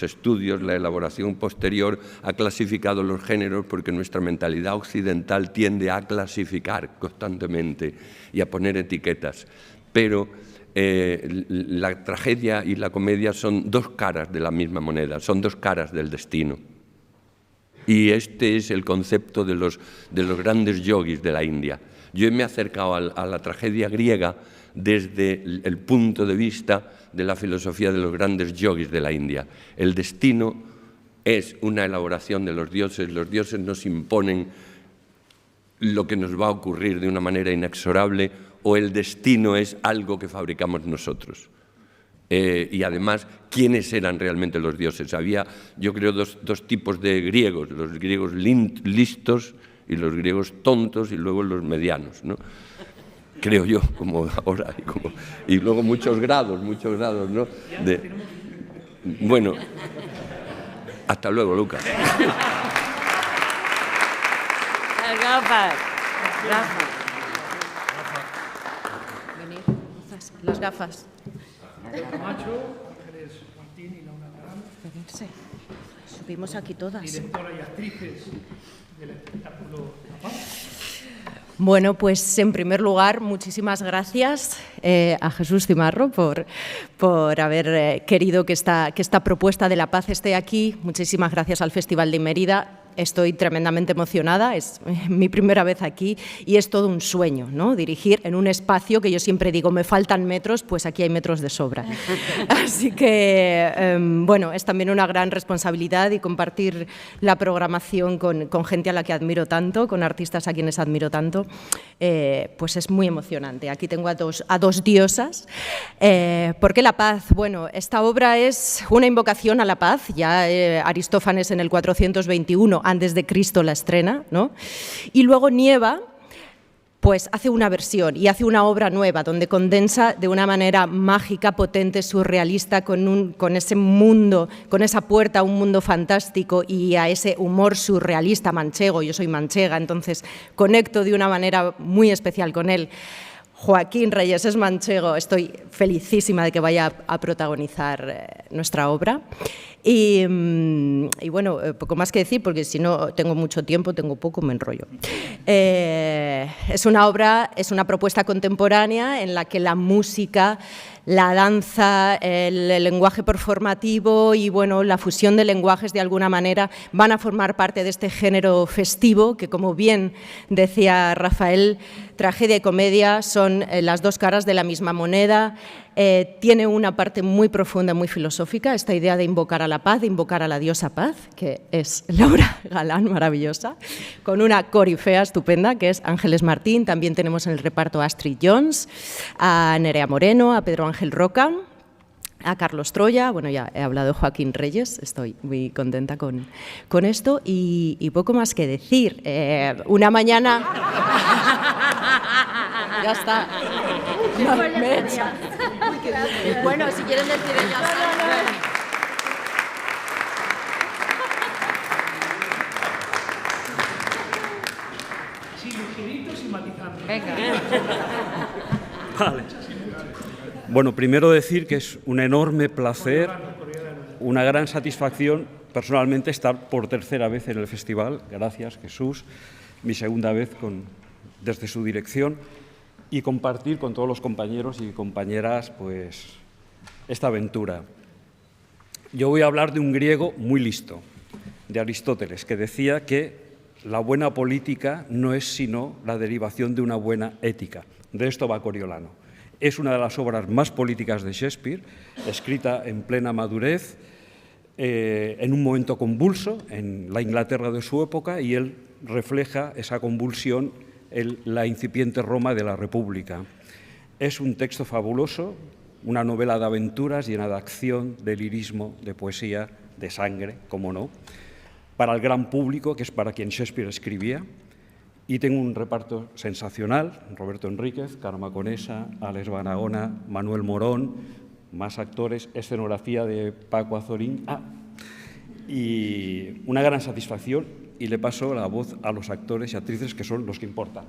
estudios, la elaboración posterior ha clasificado los géneros porque nuestra mentalidad occidental tiende a clasificar constantemente y a poner etiquetas. Pero la tragedia y la comedia son dos caras de la misma moneda, son dos caras del destino. Y este es el concepto de los grandes yogis de la India. Yo me he acercado a la tragedia griega desde el punto de vista de la filosofía de los grandes yogis de la India. El destino es una elaboración de los dioses nos imponen lo que nos va a ocurrir de una manera inexorable, o el destino es algo que fabricamos nosotros. Y además, ¿quiénes eran realmente los dioses? Había, yo creo, dos tipos de griegos, los griegos listos y los griegos tontos y luego los medianos, ¿no? Creo yo, como ahora, y luego muchos grados, ¿no? Bueno, hasta luego, Lucas. Las gafas. Las gafas. Macho, Ángeles Martín y Laura Galán. Subimos aquí todas. Directora y actrices del espectáculo La Paz. Bueno, pues en primer lugar, muchísimas gracias a Jesús Cimarro por haber querido que esta propuesta de La Paz esté aquí. Muchísimas gracias al Festival de Mérida. Estoy tremendamente emocionada, es mi primera vez aquí y es todo un sueño, ¿no? Dirigir en un espacio que yo siempre digo, me faltan metros, pues aquí hay metros de sobra. Así que, bueno, es también una gran responsabilidad y compartir la programación con gente a la que admiro tanto, con artistas a quienes admiro tanto, pues es muy emocionante. Aquí tengo a dos diosas. ¿Por qué la paz? Bueno, esta obra es una invocación a la paz, ya Aristófanes en el 421 antes de Cristo la estrena, ¿no? Y luego Nieva pues hace una versión y hace una obra nueva donde condensa de una manera mágica, potente, surrealista, con ese mundo, con esa puerta a un mundo fantástico y a ese humor surrealista manchego. Yo soy manchega, entonces conecto de una manera muy especial con él. Joaquín Reyes es manchego, estoy felicísima de que vaya a protagonizar nuestra obra. Y bueno, poco más que decir, porque si no tengo mucho tiempo, tengo poco, me enrollo. Es una obra, es una propuesta contemporánea en la que la música, la danza, el lenguaje performativo y bueno, la fusión de lenguajes de alguna manera van a formar parte de este género festivo que, como bien decía Rafael, tragedia y comedia son las dos caras de la misma moneda. Tiene una parte muy profunda, muy filosófica, esta idea de invocar a la paz, de invocar a la diosa paz, que es Laura Galán, maravillosa, con una corifea estupenda, que es Ángeles Martín. También tenemos en el reparto a Astrid Jones, a Nerea Moreno, a Pedro Ángel Roca, a Carlos Troya. Bueno, ya he hablado de Joaquín Reyes, estoy muy contenta con esto y poco más que decir. Una mañana... Ya está. No, me he hecho. Bueno, si quieren decir ellas. Sí, ligeritos y matizando. Venga. Vale. Bueno, primero decir que es un enorme placer, una gran satisfacción personalmente estar por tercera vez en el festival. Gracias, Jesús. Mi segunda vez desde su dirección y compartir con todos los compañeros y compañeras pues esta aventura. Yo voy a hablar de un griego muy listo, de Aristóteles, que decía que la buena política no es sino la derivación de una buena ética. De esto va Coriolano. Es una de las obras más políticas de Shakespeare, escrita en plena madurez, en un momento convulso, en la Inglaterra de su época, y él refleja esa convulsión en la incipiente Roma de la República. Es un texto fabuloso, una novela de aventuras llena de acción, de lirismo, de poesía, de sangre, como no, para el gran público, que es para quien Shakespeare escribía. Y tengo un reparto sensacional: Roberto Enríquez, Carme Conesa, Alex Barahona, Manuel Morón, más actores, escenografía de Paco Azorín. Y una gran satisfacción, y le paso la voz a los actores y actrices, que son los que importan.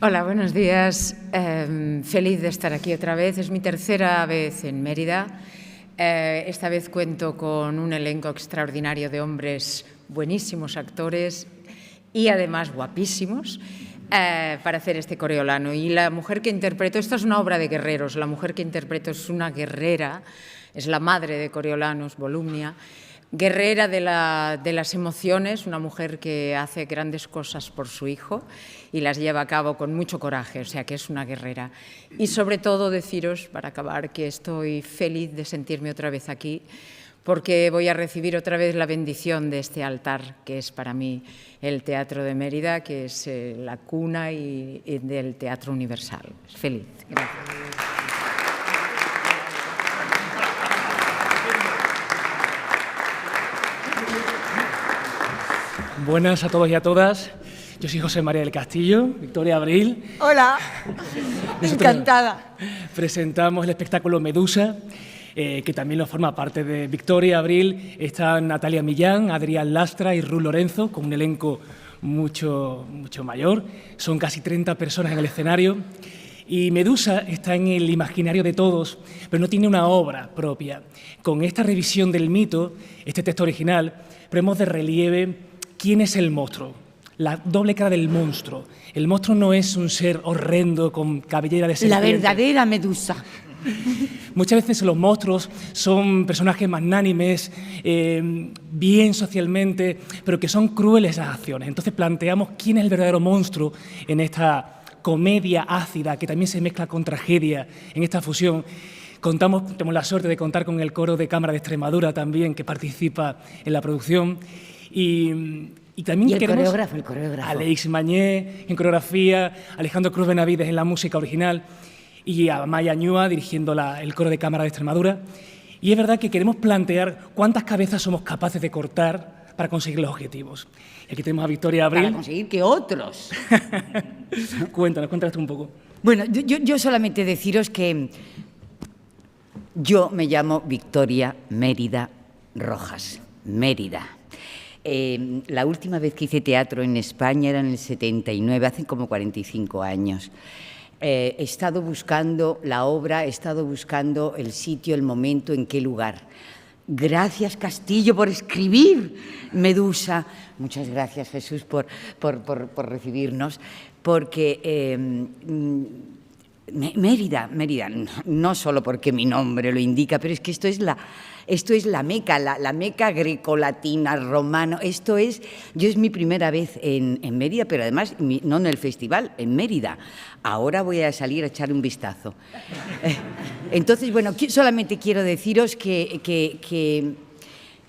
Hola, buenos días. Feliz de estar aquí otra vez. Es mi tercera vez en Mérida. Esta vez cuento con un elenco extraordinario de hombres, buenísimos actores y además guapísimos, para hacer este Coriolano. Y la mujer que interpreto, esta es una obra de guerreros, la mujer que interpreto es una guerrera, es la madre de Coriolano, es Volumnia, guerrera de las emociones, una mujer que hace grandes cosas por su hijo y las lleva a cabo con mucho coraje, o sea que es una guerrera. Y sobre todo deciros, para acabar, que estoy feliz de sentirme otra vez aquí, porque voy a recibir otra vez la bendición de este altar, que es para mí el Teatro de Mérida, que es la cuna y del Teatro Universal. Feliz. Gracias. Buenas a todos y a todas. Yo soy José María del Castillo, Victoria Abril. Hola, encantada. Presentamos el espectáculo Medusa, que también lo forma parte de Victoria Abril. Está Natalia Millán, Adrián Lastra y Ruth Lorenzo, con un elenco mucho mayor. Son casi 30 personas en el escenario. Y Medusa está en el imaginario de todos, pero no tiene una obra propia. Con esta revisión del mito, este texto original, ponemos de relieve quién es el monstruo, la doble cara del monstruo. El monstruo no es un ser horrendo con cabellera de serpiente. La verdadera Medusa. Muchas veces los monstruos son personajes magnánimes, bien socialmente, pero que son crueles las acciones. Entonces planteamos quién es el verdadero monstruo en esta comedia ácida que también se mezcla con tragedia, en esta fusión. Tenemos la suerte de contar con el coro de cámara de Extremadura también, que participa en la producción. Y también el coreógrafo. Aleix Mañé en coreografía, Alejandro Cruz Benavides en la música original y Amaya Ñúa dirigiendo el coro de cámara de Extremadura. Y es verdad que queremos plantear cuántas cabezas somos capaces de cortar para conseguir los objetivos. Y aquí tenemos a Victoria Abril. Para conseguir que otros. Cuéntanos tú un poco. Bueno, yo solamente deciros que yo me llamo Victoria Mérida Rojas. Mérida. La última vez que hice teatro en España era en el 79, hace como 45 años. He estado buscando la obra, he estado buscando el sitio, el momento, en qué lugar. Gracias, Castillo, por escribir Medusa. Muchas gracias, Jesús, por recibirnos, porque Mérida, no solo porque mi nombre lo indica, pero es que esto es la Meca, la Meca grecolatina, romano. Yo es mi primera vez en Mérida, pero además no en el festival, en Mérida. Ahora voy a salir a echar un vistazo. Entonces, bueno, solamente quiero deciros que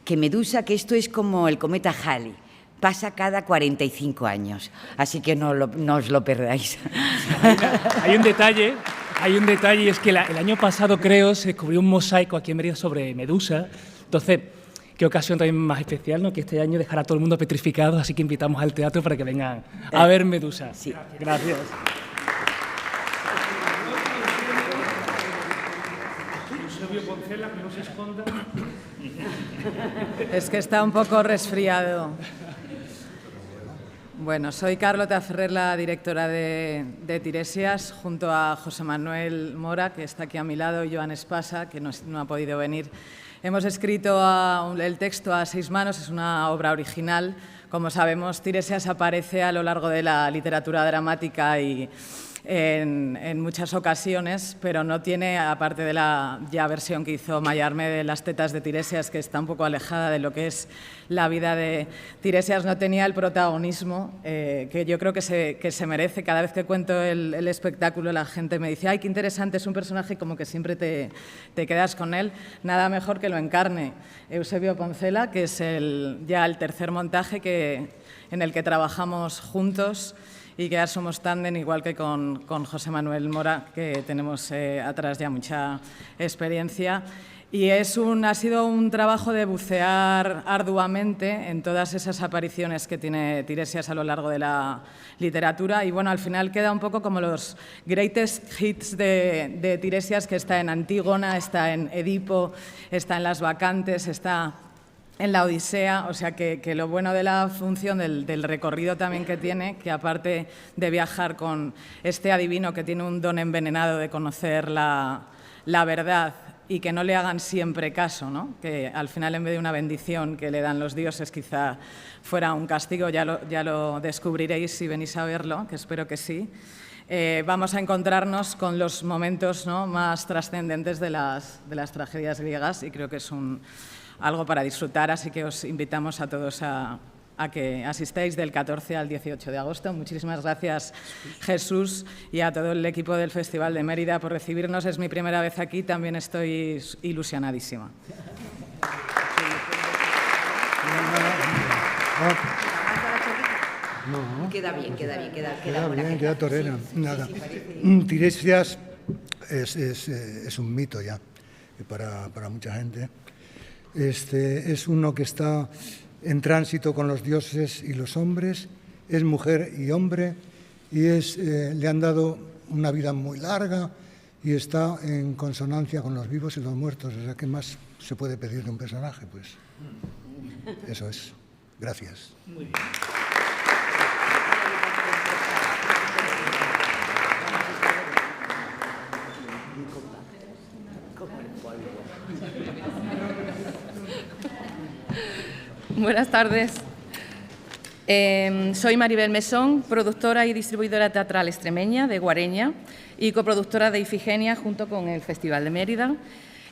Medusa, que esto es como el cometa Halley. Pasa cada 45 años, así que no os lo perdáis. Hay un detalle, y es que el año pasado, creo, se descubrió un mosaico aquí en Mérida sobre Medusa. Entonces, qué ocasión también más especial, ¿no? Que este año dejará a todo el mundo petrificado, así que invitamos al teatro para que vengan a ver Medusa. Sí. Gracias. Es que está un poco resfriado. Bueno, soy Carlota Ferrer, la directora de Tiresias, junto a José Manuel Mora, que está aquí a mi lado, y Joan Espasa, que no ha podido venir. Hemos escrito el texto a 6 manos, es una obra original. Como sabemos, Tiresias aparece a lo largo de la literatura dramática y en muchas ocasiones, pero no tiene, aparte de la ya versión que hizo Mayarme de Las tetas de Tiresias, que está un poco alejada de lo que es la vida de Tiresias, no tenía el protagonismo que yo creo que se merece. Cada vez que cuento el espectáculo la gente me dice, ¡ay, qué interesante! Es un personaje como que siempre te quedas con él. Nada mejor que lo encarne Eusebio Poncela, que es ya el tercer montaje en el que trabajamos juntos y que ya somos tándem, igual que con José Manuel Mora, que tenemos atrás ya mucha experiencia. Y ha sido un trabajo de bucear arduamente en todas esas apariciones que tiene Tiresias a lo largo de la literatura. Y bueno, al final queda un poco como los greatest hits de Tiresias, que está en Antígona, está en Edipo, está en Las Bacantes, está en la Odisea, o sea que lo bueno de la función del recorrido también que tiene, que aparte de viajar con este adivino que tiene un don envenenado de conocer la verdad y que no le hagan siempre caso, ¿no? Que al final en vez de una bendición que le dan los dioses quizá fuera un castigo, ya lo descubriréis si venís a verlo, que espero que sí. Vamos a encontrarnos con los momentos, ¿no?, más trascendentes de las tragedias griegas y creo que es algo para disfrutar, así que os invitamos a todos a que asistáis del 14 al 18 de agosto. Muchísimas gracias, Jesús, y a todo el equipo del Festival de Mérida por recibirnos. Es mi primera vez aquí, también estoy ilusionadísima. No. Queda bien, queda torera. Sí, nada. Sí, Tiresias es un mito ya para mucha gente. Es uno que está en tránsito con los dioses y los hombres, es mujer y hombre, y le han dado una vida muy larga y está en consonancia con los vivos y los muertos. O sea, ¿qué más se puede pedir de un personaje? Pues eso es. Gracias. Muy bien. Buenas tardes. Soy Maribel Mesón, productora y distribuidora teatral extremeña de Guareña y coproductora de Ifigenia junto con el Festival de Mérida.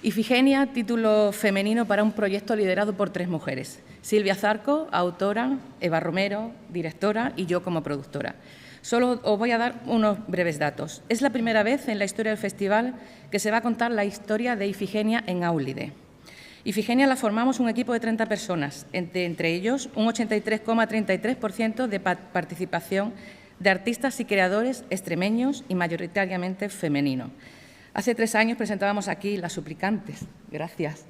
Ifigenia, título femenino para un proyecto liderado por 3 mujeres. Silvia Zarco, autora, Eva Romero, directora, y yo como productora. Solo os voy a dar unos breves datos. Es la primera vez en la historia del festival que se va a contar la historia de Ifigenia en Áulide. Ifigenia la formamos un equipo de 30 personas, entre ellos un 83,33% de participación de artistas y creadores extremeños y mayoritariamente femeninos. Hace 3 años presentábamos aquí Las Suplicantes. Gracias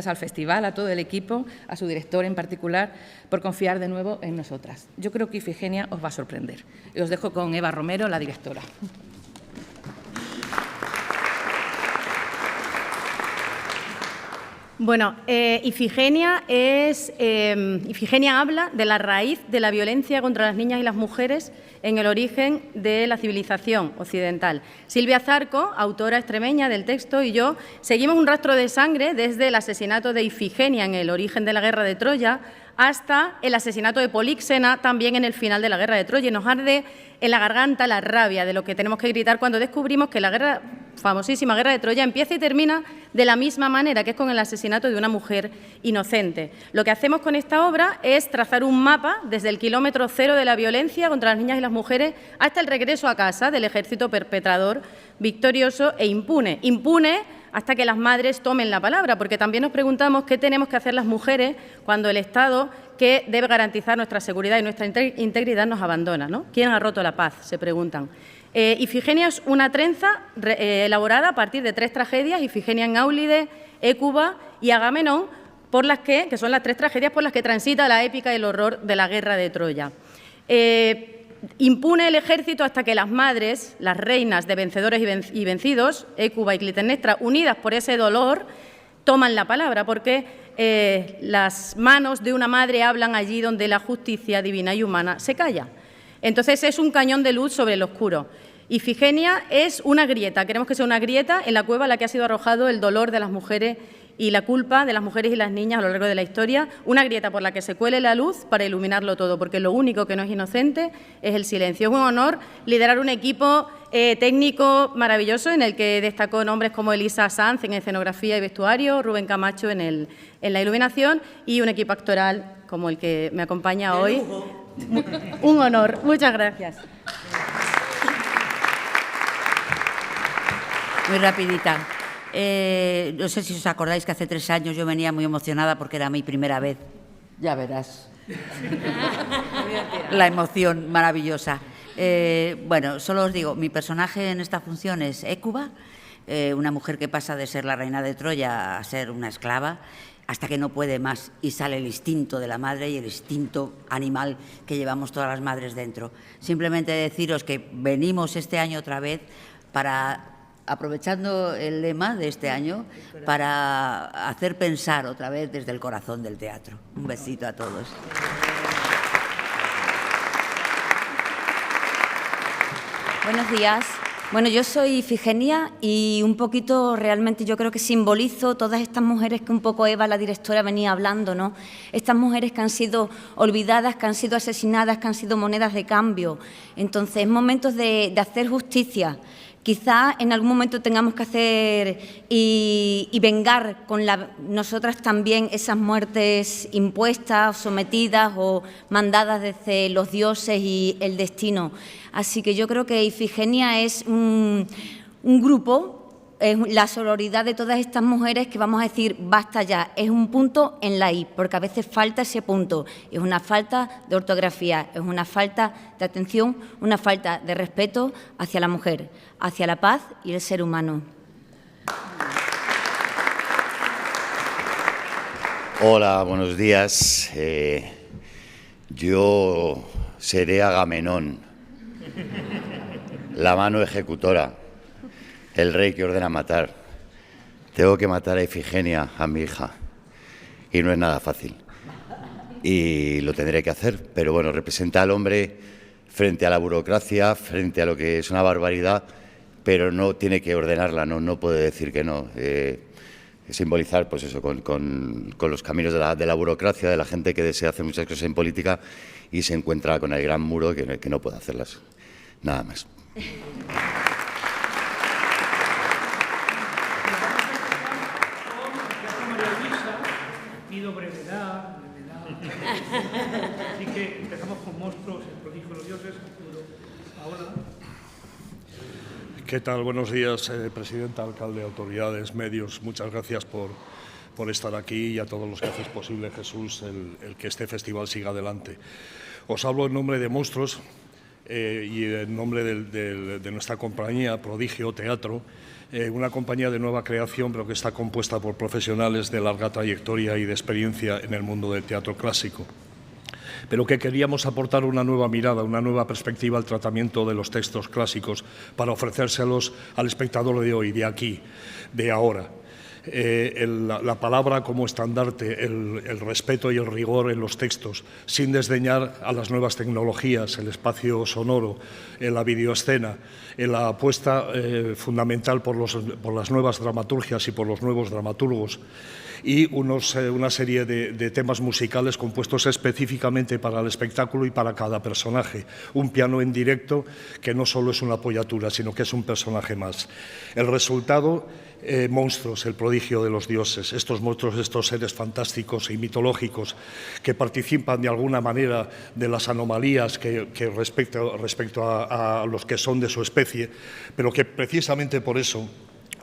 al festival, a todo el equipo, a su director en particular, por confiar de nuevo en nosotras. Yo creo que Ifigenia os va a sorprender. Y os dejo con Eva Romero, la directora. Bueno, Ifigenia habla de la raíz de la violencia contra las niñas y las mujeres en el origen de la civilización occidental. Silvia Zarco, autora extremeña del texto, y yo seguimos un rastro de sangre desde el asesinato de Ifigenia en el origen de la guerra de Troya hasta el asesinato de Políxena también en el final de la guerra de Troya. Y nos arde en la garganta la rabia de lo que tenemos que gritar cuando descubrimos que la famosísima guerra de Troya empieza y termina de la misma manera, que es con el asesinato de una mujer inocente. Lo que hacemos con esta obra es trazar un mapa desde el kilómetro cero de la violencia contra las niñas y las mujeres hasta el regreso a casa del ejército perpetrador victorioso e impune. Impune hasta que las madres tomen la palabra, porque también nos preguntamos qué tenemos que hacer las mujeres cuando el Estado, que debe garantizar nuestra seguridad y nuestra integridad, nos abandona, ¿no? ¿Quién ha roto la paz?, se preguntan. Ifigenia es una trenza elaborada a partir de 3 tragedias, Ifigenia en Áulide, Hécuba y Agamenón, que son las 3 tragedias por las que transita la épica y el horror de la guerra de Troya. Impune el ejército hasta que las madres, las reinas de vencedores y vencidos, Hécuba y Clitemnestra, unidas por ese dolor, toman la palabra, porque las manos de una madre hablan allí donde la justicia divina y humana se calla. Entonces es un cañón de luz sobre el oscuro. Ifigenia es una grieta, queremos que sea una grieta en la cueva a la que ha sido arrojado el dolor de las mujeres y la culpa de las mujeres y las niñas a lo largo de la historia, una grieta por la que se cuele la luz para iluminarlo todo, porque lo único que no es inocente es el silencio. Es un honor liderar un equipo técnico maravilloso en el que destacó nombres como Elisa Sanz en escenografía y vestuario, Rubén Camacho en la iluminación y un equipo actoral como el que me acompaña hoy. Un honor. Muchas gracias. Muy rapidita. No sé si os acordáis que hace 3 años yo venía muy emocionada porque era mi primera vez. Ya verás. La emoción maravillosa. Bueno, solo os digo, mi personaje en esta función es Hécuba, una mujer que pasa de ser la reina de Troya a ser una esclava, hasta que no puede más y sale el instinto de la madre y el instinto animal que llevamos todas las madres dentro. Simplemente deciros que venimos este año otra vez para, aprovechando el lema de este año, para hacer pensar otra vez desde el corazón del teatro. Un besito a todos. Buenos días. Bueno, yo soy Ifigenia y un poquito realmente yo creo que simbolizo todas estas mujeres que un poco Eva, la directora, venía hablando, ¿no? Estas mujeres que han sido olvidadas, que han sido asesinadas, que han sido monedas de cambio. Entonces, es momento de hacer justicia. Quizá en algún momento tengamos que hacer y vengar con nosotras también esas muertes impuestas, sometidas o mandadas desde los dioses y el destino. Así que yo creo que Ifigenia es un grupo, es la sororidad de todas estas mujeres que vamos a decir basta ya, es un punto en la I, porque a veces falta ese punto, es una falta de ortografía, es una falta de atención, una falta de respeto hacia la mujer, hacia la paz y el ser humano. Hola, buenos días. Yo seré Agamenón, la mano ejecutora, el rey que ordena matar. Tengo que matar a Ifigenia, a mi hija, y no es nada fácil. Y lo tendré que hacer, pero bueno, representa al hombre frente a la burocracia, frente a lo que es una barbaridad, pero no tiene que ordenarla, no puede decir que no. Simbolizar, pues eso, con los caminos de la burocracia, de la gente que desea hacer muchas cosas en política y se encuentra con el gran muro que no puede hacerlas. Nada más. Pido brevedad. Así que empezamos con Monstruos, el prodigio de los dioses. Ahora. ¿Qué tal? Buenos días, presidenta, alcalde, autoridades, medios. Muchas gracias por estar aquí y a todos los que hacéis posible, Jesús, el que este festival siga adelante. Os hablo en nombre de Monstruos y en nombre de nuestra compañía, Prodigio Teatro, una compañía de nueva creación, pero que está compuesta por profesionales de larga trayectoria y de experiencia en el mundo del teatro clásico, pero que queríamos aportar una nueva mirada, una nueva perspectiva al tratamiento de los textos clásicos para ofrecérselos al espectador de hoy, de aquí, de ahora. La palabra como estandarte, el respeto y el rigor en los textos, sin desdeñar a las nuevas tecnologías, el espacio sonoro, la videoescena, la apuesta fundamental por las nuevas dramaturgias y por los nuevos dramaturgos, y una serie de temas musicales compuestos específicamente para el espectáculo y para cada personaje. Un piano en directo que no solo es una apoyatura, sino que es un personaje más. El resultado, Monstruos, el prodigio de los dioses. Estos monstruos, estos seres fantásticos y mitológicos que participan de alguna manera de las anomalías que respecto a los que son de su especie, pero que precisamente por eso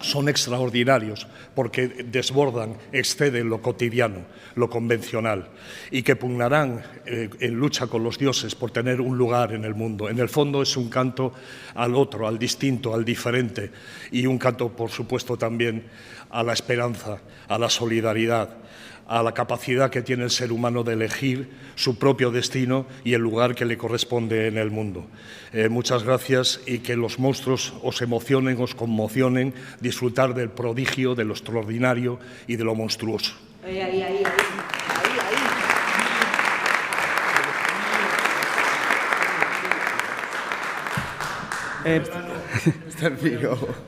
son extraordinarios, porque desbordan, exceden lo cotidiano, lo convencional, y que pugnarán en lucha con los dioses por tener un lugar en el mundo. En el fondo es un canto al otro, al distinto, al diferente, y un canto, por supuesto, también a la esperanza, a la solidaridad, a la capacidad que tiene el ser humano de elegir su propio destino y el lugar que le corresponde en el mundo. Muchas gracias y que los monstruos os emocionen, os conmocionen, disfrutar del prodigio, de lo extraordinario y de lo monstruoso.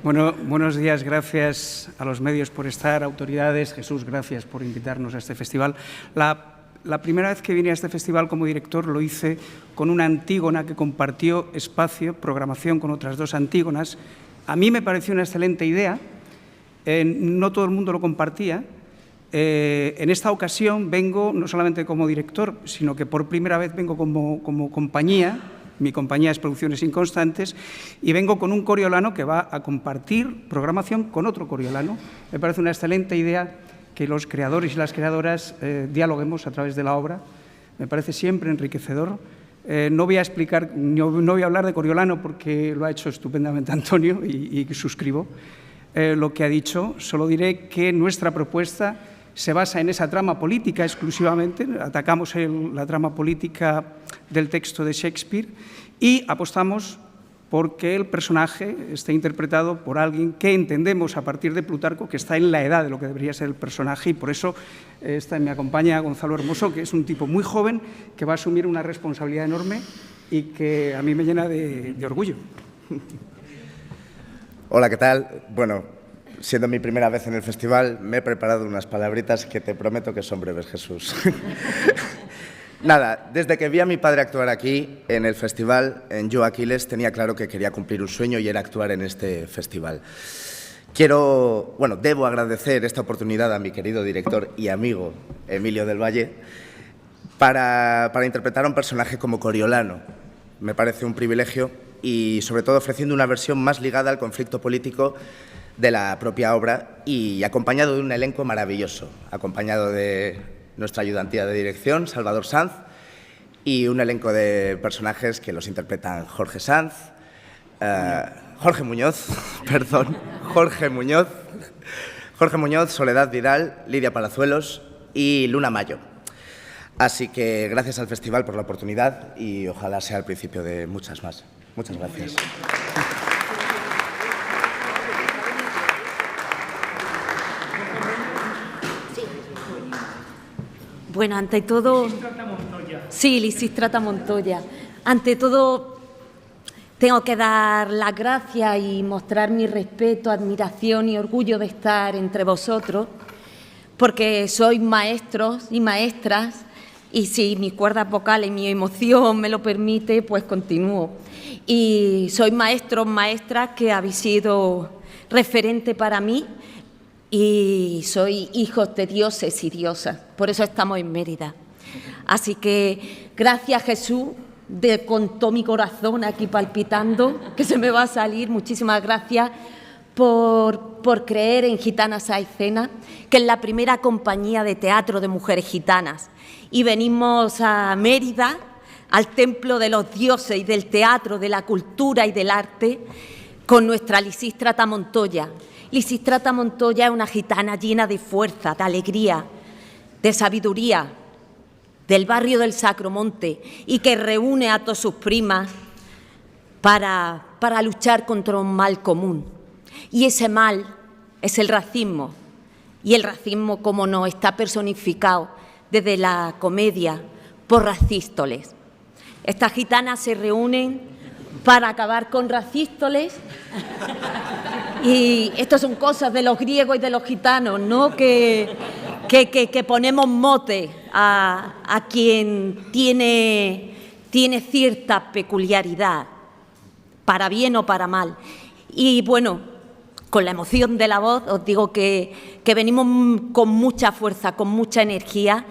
Bueno, buenos días, gracias a los medios por estar, autoridades. Jesús, gracias por invitarnos a este festival. La primera vez que vine a este festival como director lo hice con una Antígona que compartió espacio, programación con otras 2 Antígonas. A mí me pareció una excelente idea, no todo el mundo lo compartía. En esta ocasión vengo no solamente como director, sino que por primera vez vengo como compañía. Mi compañía es Producciones Inconstantes y vengo con un coriolano que va a compartir programación con otro coriolano. Me parece una excelente idea que los creadores y las creadoras dialoguemos a través de la obra. Me parece siempre enriquecedor. No voy a explicar, no voy a hablar de Coriolano porque lo ha hecho estupendamente Antonio y suscribo lo que ha dicho. Solo diré que nuestra propuesta se basa en esa trama política exclusivamente. Atacamos la trama política del texto de Shakespeare y apostamos porque el personaje esté interpretado por alguien que entendemos a partir de Plutarco que está en la edad de lo que debería ser el personaje, y por eso me acompaña Gonzalo Hermoso, que es un tipo muy joven que va a asumir una responsabilidad enorme y que a mí me llena de orgullo. Hola, ¿qué tal? Bueno, siendo mi primera vez en el festival, me he preparado unas palabritas que te prometo que son breves, Jesús. Nada, desde que vi a mi padre actuar aquí, en el festival, en Yo Aquiles, tenía claro que quería cumplir un sueño y era actuar en este festival. Debo agradecer esta oportunidad a mi querido director y amigo Emilio del Valle para interpretar a un personaje como Coriolano. Me parece un privilegio y, sobre todo, ofreciendo una versión más ligada al conflicto político de la propia obra y acompañado de un elenco maravilloso, acompañado de nuestra ayudantía de dirección, Salvador Sanz, y un elenco de personajes que los interpretan Jorge Muñoz, Soledad Vidal, Lidia Palazuelos y Luna Mayo. Así que gracias al festival por la oportunidad y ojalá sea el principio de muchas más. Muchas gracias. Bueno, ante todo... Sí, Lisístrata Montoya. Ante todo, tengo que dar las gracias y mostrar mi respeto, admiración y orgullo de estar entre vosotros, porque sois maestros y maestras, y si mis cuerdas vocales y mi emoción me lo permite, pues continúo. Y sois maestros, maestras que habéis sido referente para mí, y soy hijos de dioses y diosas, por eso estamos en Mérida. Así que gracias, Jesús, con todo mi corazón aquí palpitando, que se me va a salir. Muchísimas gracias por creer en Gitanas a Escena, que es la primera compañía de teatro de mujeres gitanas. Y venimos a Mérida, al templo de los dioses y del teatro, de la cultura y del arte, con nuestra Lisístrata Montoya. Lisístrata Montoya es una gitana llena de fuerza, de alegría, de sabiduría, del barrio del Sacromonte, y que reúne a todas sus primas para luchar contra un mal común. Y ese mal es el racismo. Y el racismo, como no, está personificado desde la comedia por Racístoles. Estas gitanas se reúnen para acabar con Racístoles. Y esto son cosas de los griegos y de los gitanos, ¿no? Que ponemos mote a quien tiene cierta peculiaridad, para bien o para mal. Y bueno, con la emoción de la voz os digo que venimos con mucha fuerza, con mucha energía,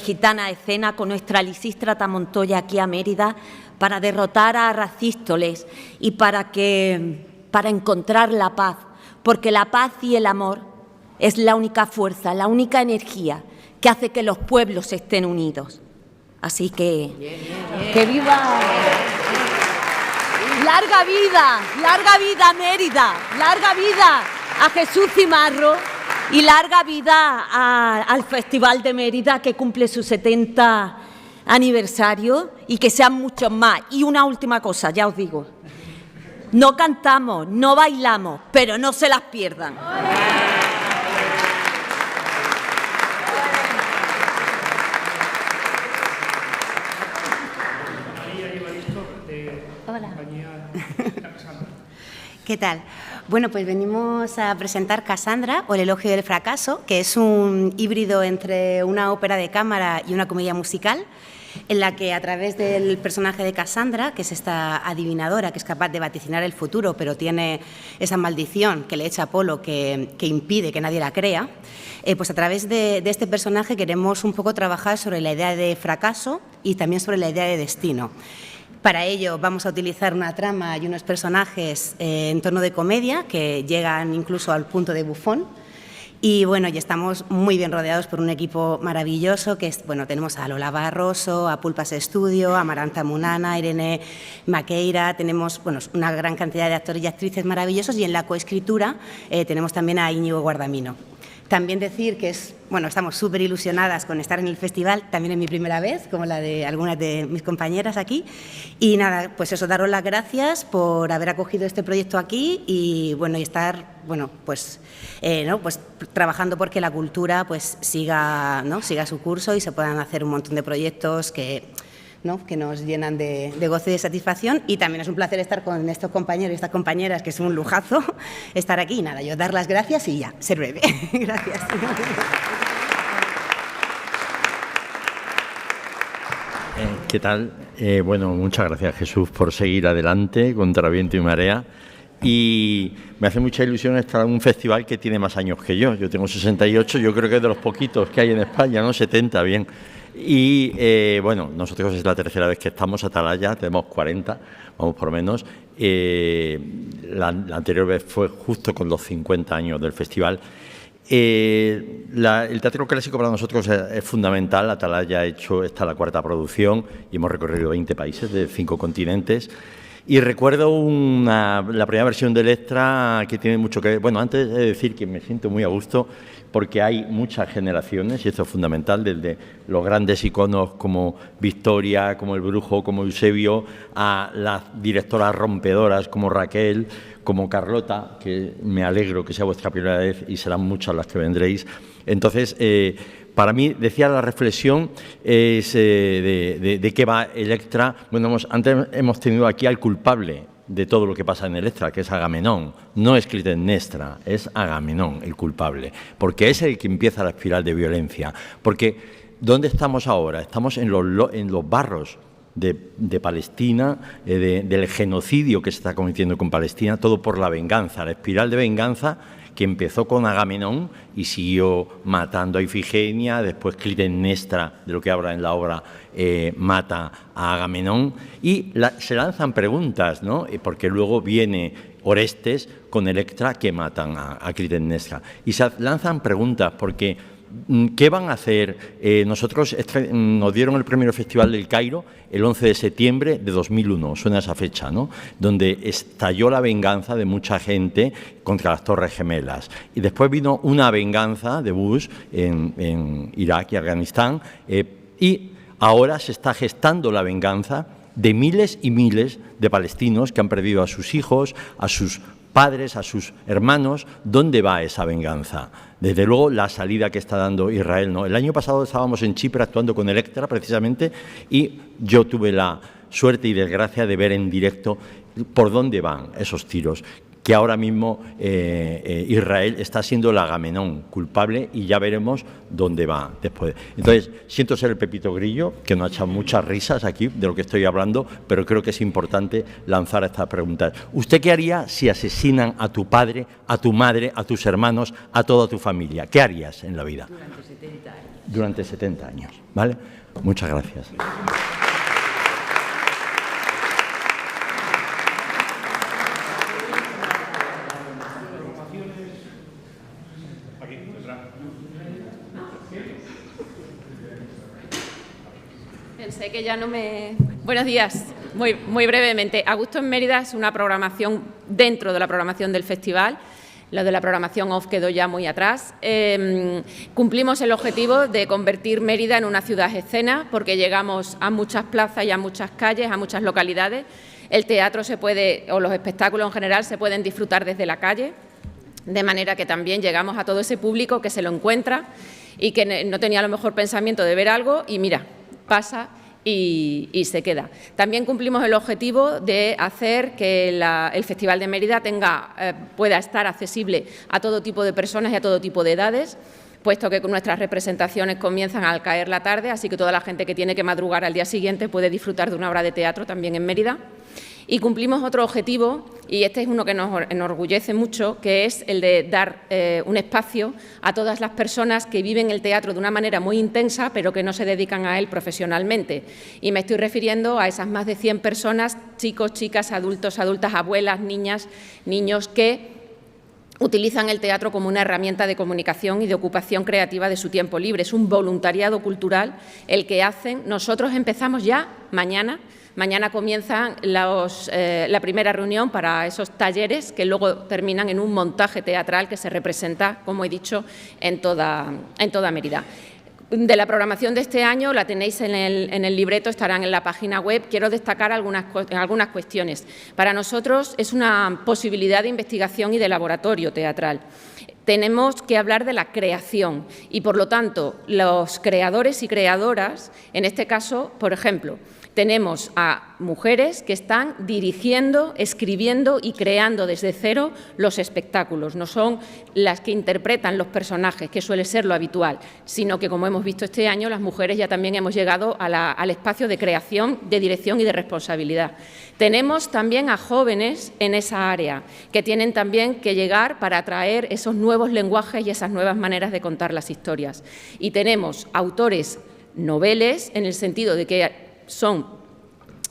Gitana a Escena, con nuestra Lisístrata Montoya aquí a Mérida, para derrotar a Racístoles y para encontrar la paz, porque la paz y el amor es la única fuerza, la única energía que hace que los pueblos estén unidos. Así que viva, larga vida Mérida, larga vida a Jesús Cimarro y larga vida al Festival de Mérida, que cumple su 70 aniversario, y que sean muchos más. Y una última cosa, ya os digo, no cantamos, no bailamos, pero no se las pierdan. ¿Qué tal? Bueno, pues venimos a presentar Cassandra, o El elogio del fracaso, que es un híbrido entre una ópera de cámara y una comedia musical, en la que a través del personaje de Cassandra, que es esta adivinadora que es capaz de vaticinar el futuro, pero tiene esa maldición que le echa Apolo que impide que nadie la crea, pues a través de este personaje queremos un poco trabajar sobre la idea de fracaso y también sobre la idea de destino. Para ello vamos a utilizar una trama y unos personajes en tono de comedia que llegan incluso al punto de bufón. Y bueno, y estamos muy bien rodeados por un equipo maravilloso que es, bueno, tenemos a Lola Barroso, a Pulpas Estudio, a Amaranta Munana, a Irene Maqueira, tenemos una gran cantidad de actores y actrices maravillosos, y en la coescritura tenemos también a Íñigo Guardamino. También decir que estamos súper ilusionadas con estar en el festival, también es mi primera vez, como la de algunas de mis compañeras aquí. Y nada, pues eso, daros las gracias por haber acogido este proyecto aquí y bueno, y estar trabajando porque la cultura pues siga su curso y se puedan hacer un montón de proyectos que nos llenan de gozo y de satisfacción. Y también es un placer estar con estos compañeros y estas compañeras, que es un lujazo estar aquí. Y nada, yo dar las gracias y ya, ser breve. Gracias. ¿Qué tal? Bueno, muchas gracias, Jesús, por seguir adelante contra viento y marea. Y me hace mucha ilusión estar en un festival que tiene más años que yo. Yo tengo 68, yo creo que es de los poquitos que hay en España, ¿no? 70, bien. Y bueno, nosotros es la tercera vez que estamos a Atalaya, tenemos 40, vamos por menos. La anterior vez fue justo con los 50 años del festival. El teatro clásico para nosotros es fundamental. Atalaya ha hecho esta la cuarta producción y hemos recorrido 20 países de 5 continentes. Y recuerdo la primera versión del Extra que tiene mucho que ver. Bueno, antes de decir que me siento muy a gusto porque hay muchas generaciones y esto es fundamental, desde los grandes iconos como Victoria, como El Brujo, como Eusebio, a las directoras rompedoras como Raquel, como Carlota, que me alegro que sea vuestra primera vez y serán muchas las que vendréis. Entonces, para mí, decía la reflexión, es de qué va el Extra. Bueno, antes hemos tenido aquí al culpable de todo lo que pasa en el Extra, que es Agamenón. No es Clitemnestra, es Agamenón el culpable, porque es el que empieza la espiral de violencia. Porque, ¿dónde estamos ahora? Estamos en los barros de Palestina, del genocidio que se está cometiendo con Palestina, todo por la venganza, la espiral de venganza que empezó con Agamenón y siguió matando a Ifigenia, después Clitemnestra, de lo que habla en la obra, mata a Agamenón, y se lanzan preguntas, ¿no? Porque luego viene Orestes con Electra, que matan a Clitemnestra. Y se lanzan preguntas porque ¿qué van a hacer? Nosotros nos dieron el premio Festival del Cairo el 11 de septiembre de 2001, suena esa fecha, ¿no? Donde estalló la venganza de mucha gente contra las Torres Gemelas. Y después vino una venganza de Bush en Irak y Afganistán, y ahora se está gestando la venganza de miles y miles de palestinos que han perdido a sus hijos, a sus padres, a sus hermanos. ¿Dónde va esa venganza? Desde luego, la salida que está dando Israel, ¿no? El año pasado estábamos en Chipre actuando con Electra, precisamente, y yo tuve la suerte y desgracia de ver en directo por dónde van esos tiros, que ahora mismo Israel está siendo el Agamenón culpable y ya veremos dónde va después. Entonces, siento ser el Pepito Grillo, que nos ha echado muchas risas aquí de lo que estoy hablando, pero creo que es importante lanzar estas preguntas. ¿Usted qué haría si asesinan a tu padre, a tu madre, a tus hermanos, a toda tu familia? ¿Qué harías en la vida? Durante 70 años. Durante 70 años, ¿vale? Muchas gracias. Pensé que ya no me... Buenos días. Muy brevemente. A Gusto en Mérida es una programación dentro de la programación del festival. Lo de la programación off quedó ya muy atrás. Cumplimos el objetivo de convertir Mérida en una ciudad escena, porque llegamos a muchas plazas y a muchas calles, a muchas localidades. El teatro o los espectáculos en general se pueden disfrutar desde la calle, de manera que también llegamos a todo ese público que se lo encuentra y que no tenía a lo mejor pensamiento de ver algo y mira, pasa y se queda. También cumplimos el objetivo de hacer que el Festival de Mérida pueda estar accesible a todo tipo de personas y a todo tipo de edades, puesto que nuestras representaciones comienzan al caer la tarde, así que toda la gente que tiene que madrugar al día siguiente puede disfrutar de una obra de teatro también en Mérida. Y cumplimos otro objetivo, y este es uno que nos enorgullece mucho, que es el de dar un espacio a todas las personas que viven el teatro de una manera muy intensa, pero que no se dedican a él profesionalmente. Y me estoy refiriendo a esas más de 100 personas, chicos, chicas, adultos, adultas, abuelas, niñas, niños, que utilizan el teatro como una herramienta de comunicación y de ocupación creativa de su tiempo libre. Es un voluntariado cultural el que hacen. Nosotros empezamos ya mañana. Mañana comienza la primera reunión para esos talleres que luego terminan en un montaje teatral que se representa, como he dicho, en toda Mérida. De la programación de este año, la tenéis en el libreto, estarán en la página web. Quiero destacar algunas cuestiones. Para nosotros es una posibilidad de investigación y de laboratorio teatral. Tenemos que hablar de la creación y, por lo tanto, los creadores y creadoras, en este caso, por ejemplo, tenemos a mujeres que están dirigiendo, escribiendo y creando desde cero los espectáculos. No son las que interpretan los personajes, que suele ser lo habitual, sino que, como hemos visto este año, las mujeres ya también hemos llegado al espacio de creación, de dirección y de responsabilidad. Tenemos también a jóvenes en esa área, que tienen también que llegar para atraer esos nuevos lenguajes y esas nuevas maneras de contar las historias. Y tenemos autores noveles, en el sentido de que son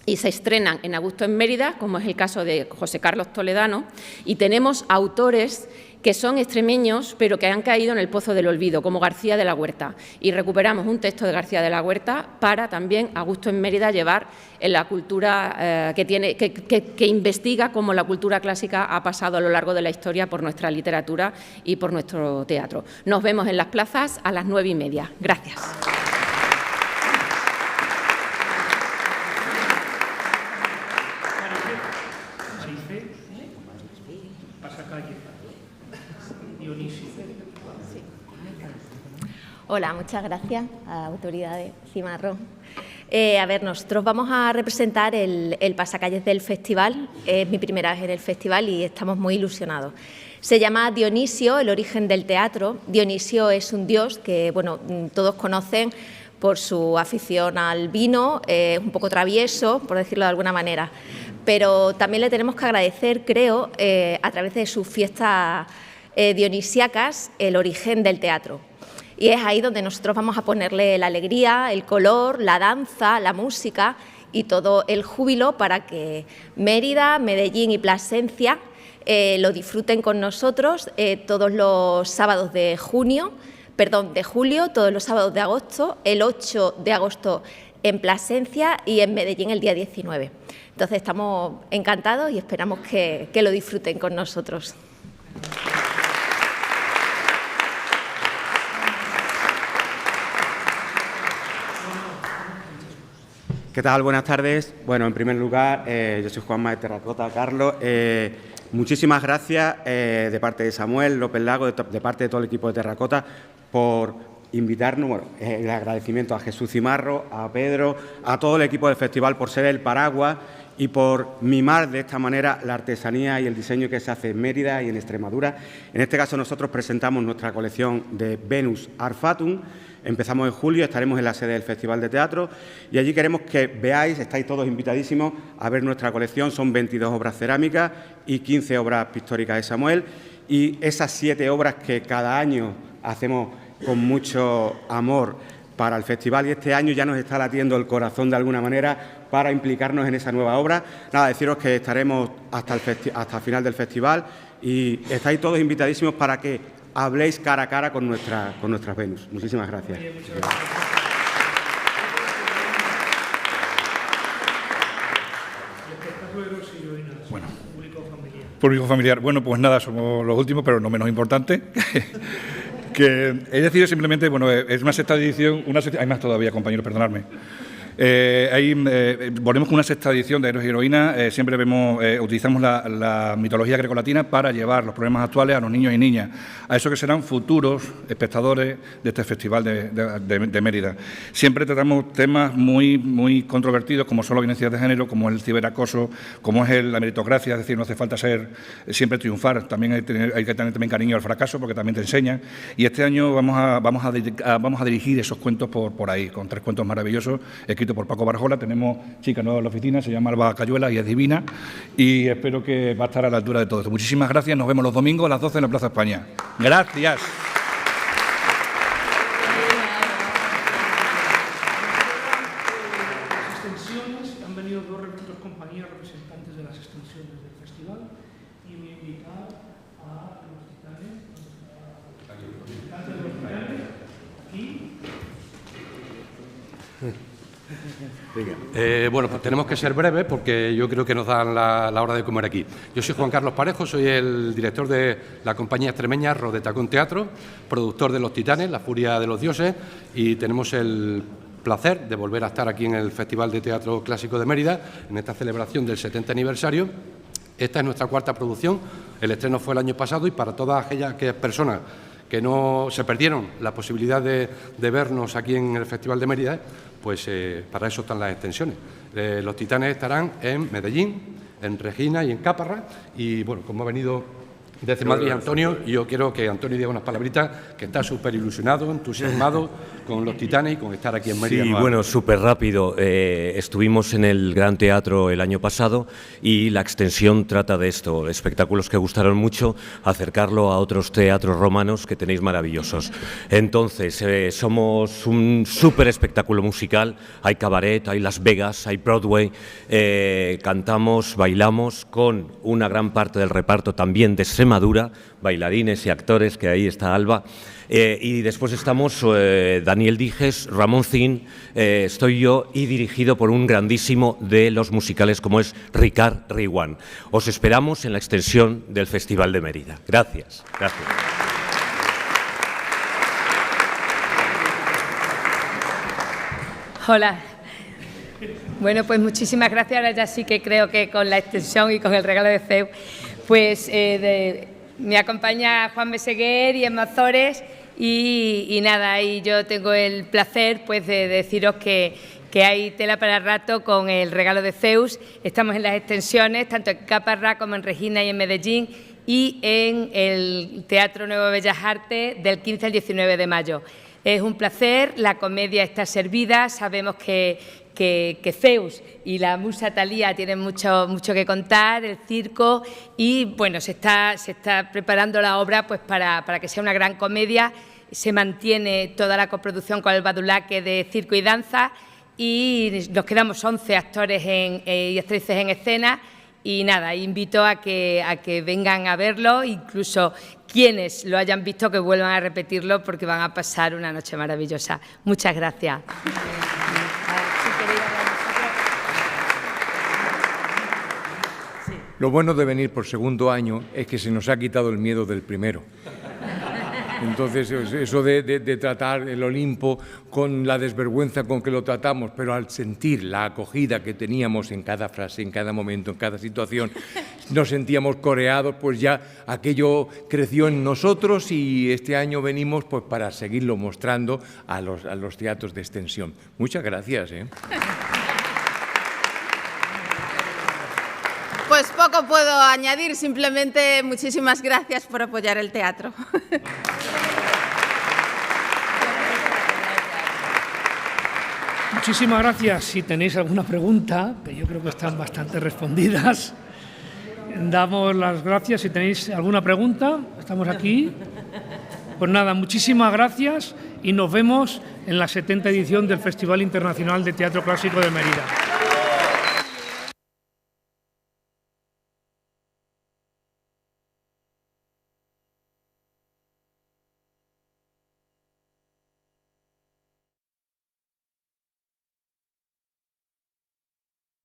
y se estrenan en agosto en Mérida, como es el caso de José Carlos Toledano, y tenemos autores que son extremeños, pero que han caído en el pozo del olvido, como García de la Huerta. Y recuperamos un texto de García de la Huerta para también, a gusto en Mérida, llevar en la cultura que investiga cómo la cultura clásica ha pasado a lo largo de la historia por nuestra literatura y por nuestro teatro. Nos vemos en las plazas a las 9:30. Gracias. Hola, muchas gracias a autoridades Cimarro. Nosotros vamos a representar el pasacalles del festival. Es mi primera vez en el festival y estamos muy ilusionados. Se llama Dionisio, el origen del teatro. Dionisio es un dios que, bueno, todos conocen por su afición al vino, un poco travieso, por decirlo de alguna manera. Pero también le tenemos que agradecer, creo, a través de sus fiestas dionisíacas, el origen del teatro. Y es ahí donde nosotros vamos a ponerle la alegría, el color, la danza, la música y todo el júbilo para que Mérida, Medellín y Plasencia lo disfruten con nosotros todos los sábados de julio, todos los sábados de agosto, el 8 de agosto en Plasencia y en Medellín el día 19. Entonces estamos encantados y esperamos que lo disfruten con nosotros. ¿Qué tal? Buenas tardes. Bueno, en primer lugar, yo soy Juanma de Terracota, Carlos. Muchísimas gracias de parte de Samuel López Lago, de parte de todo el equipo de Terracota, por invitarnos. Bueno, el agradecimiento a Jesús Cimarro, a Pedro, a todo el equipo del festival por ser el paraguas y por mimar de esta manera la artesanía y el diseño que se hace en Mérida y en Extremadura. En este caso, nosotros presentamos nuestra colección de Venus Art Fatum. Empezamos en julio, estaremos en la sede del Festival de Teatro y allí queremos que veáis, estáis todos invitadísimos a ver nuestra colección. Son 22 obras cerámicas y 15 obras pictóricas de Samuel, y esas 7 obras que cada año hacemos con mucho amor para el festival, y este año ya nos está latiendo el corazón de alguna manera para implicarnos en esa nueva obra. Nada, deciros que estaremos hasta el final del festival y estáis todos invitadísimos para que habléis cara a cara con nuestras Venus. Muchísimas gracias. Bueno, público familiar. Bueno, pues nada, somos los últimos, pero no menos importantes. Que he decidido simplemente, bueno, es una sexta edición, hay más todavía, compañeros, perdonadme. Ahí volvemos con una sexta edición de Héroes y Heroínas. Siempre utilizamos la mitología grecolatina para llevar los problemas actuales a los niños y niñas, a esos que serán futuros espectadores de este Festival de Mérida. Siempre tratamos temas muy controvertidos, como son las violencias de género, como el ciberacoso, como es la meritocracia, es decir, no hace falta siempre triunfar, también hay que tener también cariño al fracaso, porque también te enseñan. Y este año vamos a dirigir esos cuentos por ahí, con 3 cuentos maravillosos, escrito por Paco Barjola. Tenemos chica nueva en la oficina, se llama Alba Cayuela y es divina, y espero que va a estar a la altura de todo esto. Muchísimas gracias, nos vemos los domingos a las 12 en la Plaza España. Gracias. Las extensiones, han venido dos compañías representantes de las extensiones del festival, y me he invitado a los titanes, aquí. Bueno, pues tenemos que ser breves porque yo creo que nos dan la hora de comer aquí. Yo soy Juan Carlos Parejo, soy el director de la compañía extremeña Rodetacón Teatro, productor de Los Titanes, La Furia de los Dioses, y tenemos el placer de volver a estar aquí en el Festival de Teatro Clásico de Mérida, en esta celebración del 70 aniversario. Esta es nuestra 4ª producción, el estreno fue el año pasado, y para todas aquellas personas que no se perdieron la posibilidad de vernos aquí en el Festival de Mérida, pues para eso están las extensiones. Los Titanes estarán en Medellín, en Regina y en Caparra, y bueno, como ha venido desde Madrid Antonio, yo quiero que Antonio diga unas palabritas, que está súper ilusionado, entusiasmado con Los Titanes y con estar aquí en Mérida. Sí, bueno, súper rápido. Estuvimos en el Gran Teatro el año pasado y la extensión trata de esto, espectáculos que gustaron mucho, acercarlo a otros teatros romanos que tenéis maravillosos. Entonces, somos un súper espectáculo musical, hay cabaret, hay Las Vegas, hay Broadway, cantamos, bailamos con una gran parte del reparto también de Extremadura, bailarines y actores, que ahí está Alba, y después estamos Daniel Dijes, Ramón Zin, estoy yo, y dirigido por un grandísimo de los musicales como es Ricard Reguant. Os esperamos en la extensión del Festival de Mérida. Gracias. Gracias. Hola. Bueno, pues muchísimas gracias. Ahora ya sí que creo que con la extensión y con el regalo de Zeus, pues me acompaña Juan Meseguer y Emma Ozores, y nada, y yo tengo el placer pues de deciros que hay tela para rato con el regalo de Zeus. Estamos en las extensiones, tanto en Caparra como en Regina y en Medellín, y en el Teatro Nuevo Bellas Artes del 15 al 19 de mayo. Es un placer, la comedia está servida, sabemos que Zeus y la musa Talía tienen mucho que contar, el circo, y bueno, se está preparando la obra pues para que sea una gran comedia. Se mantiene toda la coproducción con el Badulaque de circo y danza, y nos quedamos 11 actores y actrices en escena, y nada, invito a que vengan a verlo, incluso quienes lo hayan visto que vuelvan a repetirlo, porque van a pasar una noche maravillosa. Muchas gracias. Lo bueno de venir por segundo año es que se nos ha quitado el miedo del primero. Entonces, eso de tratar el Olimpo con la desvergüenza con que lo tratamos, pero al sentir la acogida que teníamos en cada frase, en cada momento, en cada situación, nos sentíamos coreados, pues ya aquello creció en nosotros, y este año venimos pues para seguirlo mostrando a los teatros de extensión. Muchas gracias. Pues poco puedo añadir, simplemente muchísimas gracias por apoyar el teatro. Muchísimas gracias. Si tenéis alguna pregunta, que yo creo que están bastante respondidas, damos las gracias. Si tenéis alguna pregunta, estamos aquí. Pues nada, muchísimas gracias y nos vemos en la 70ª edición del Festival Internacional de Teatro Clásico de Mérida.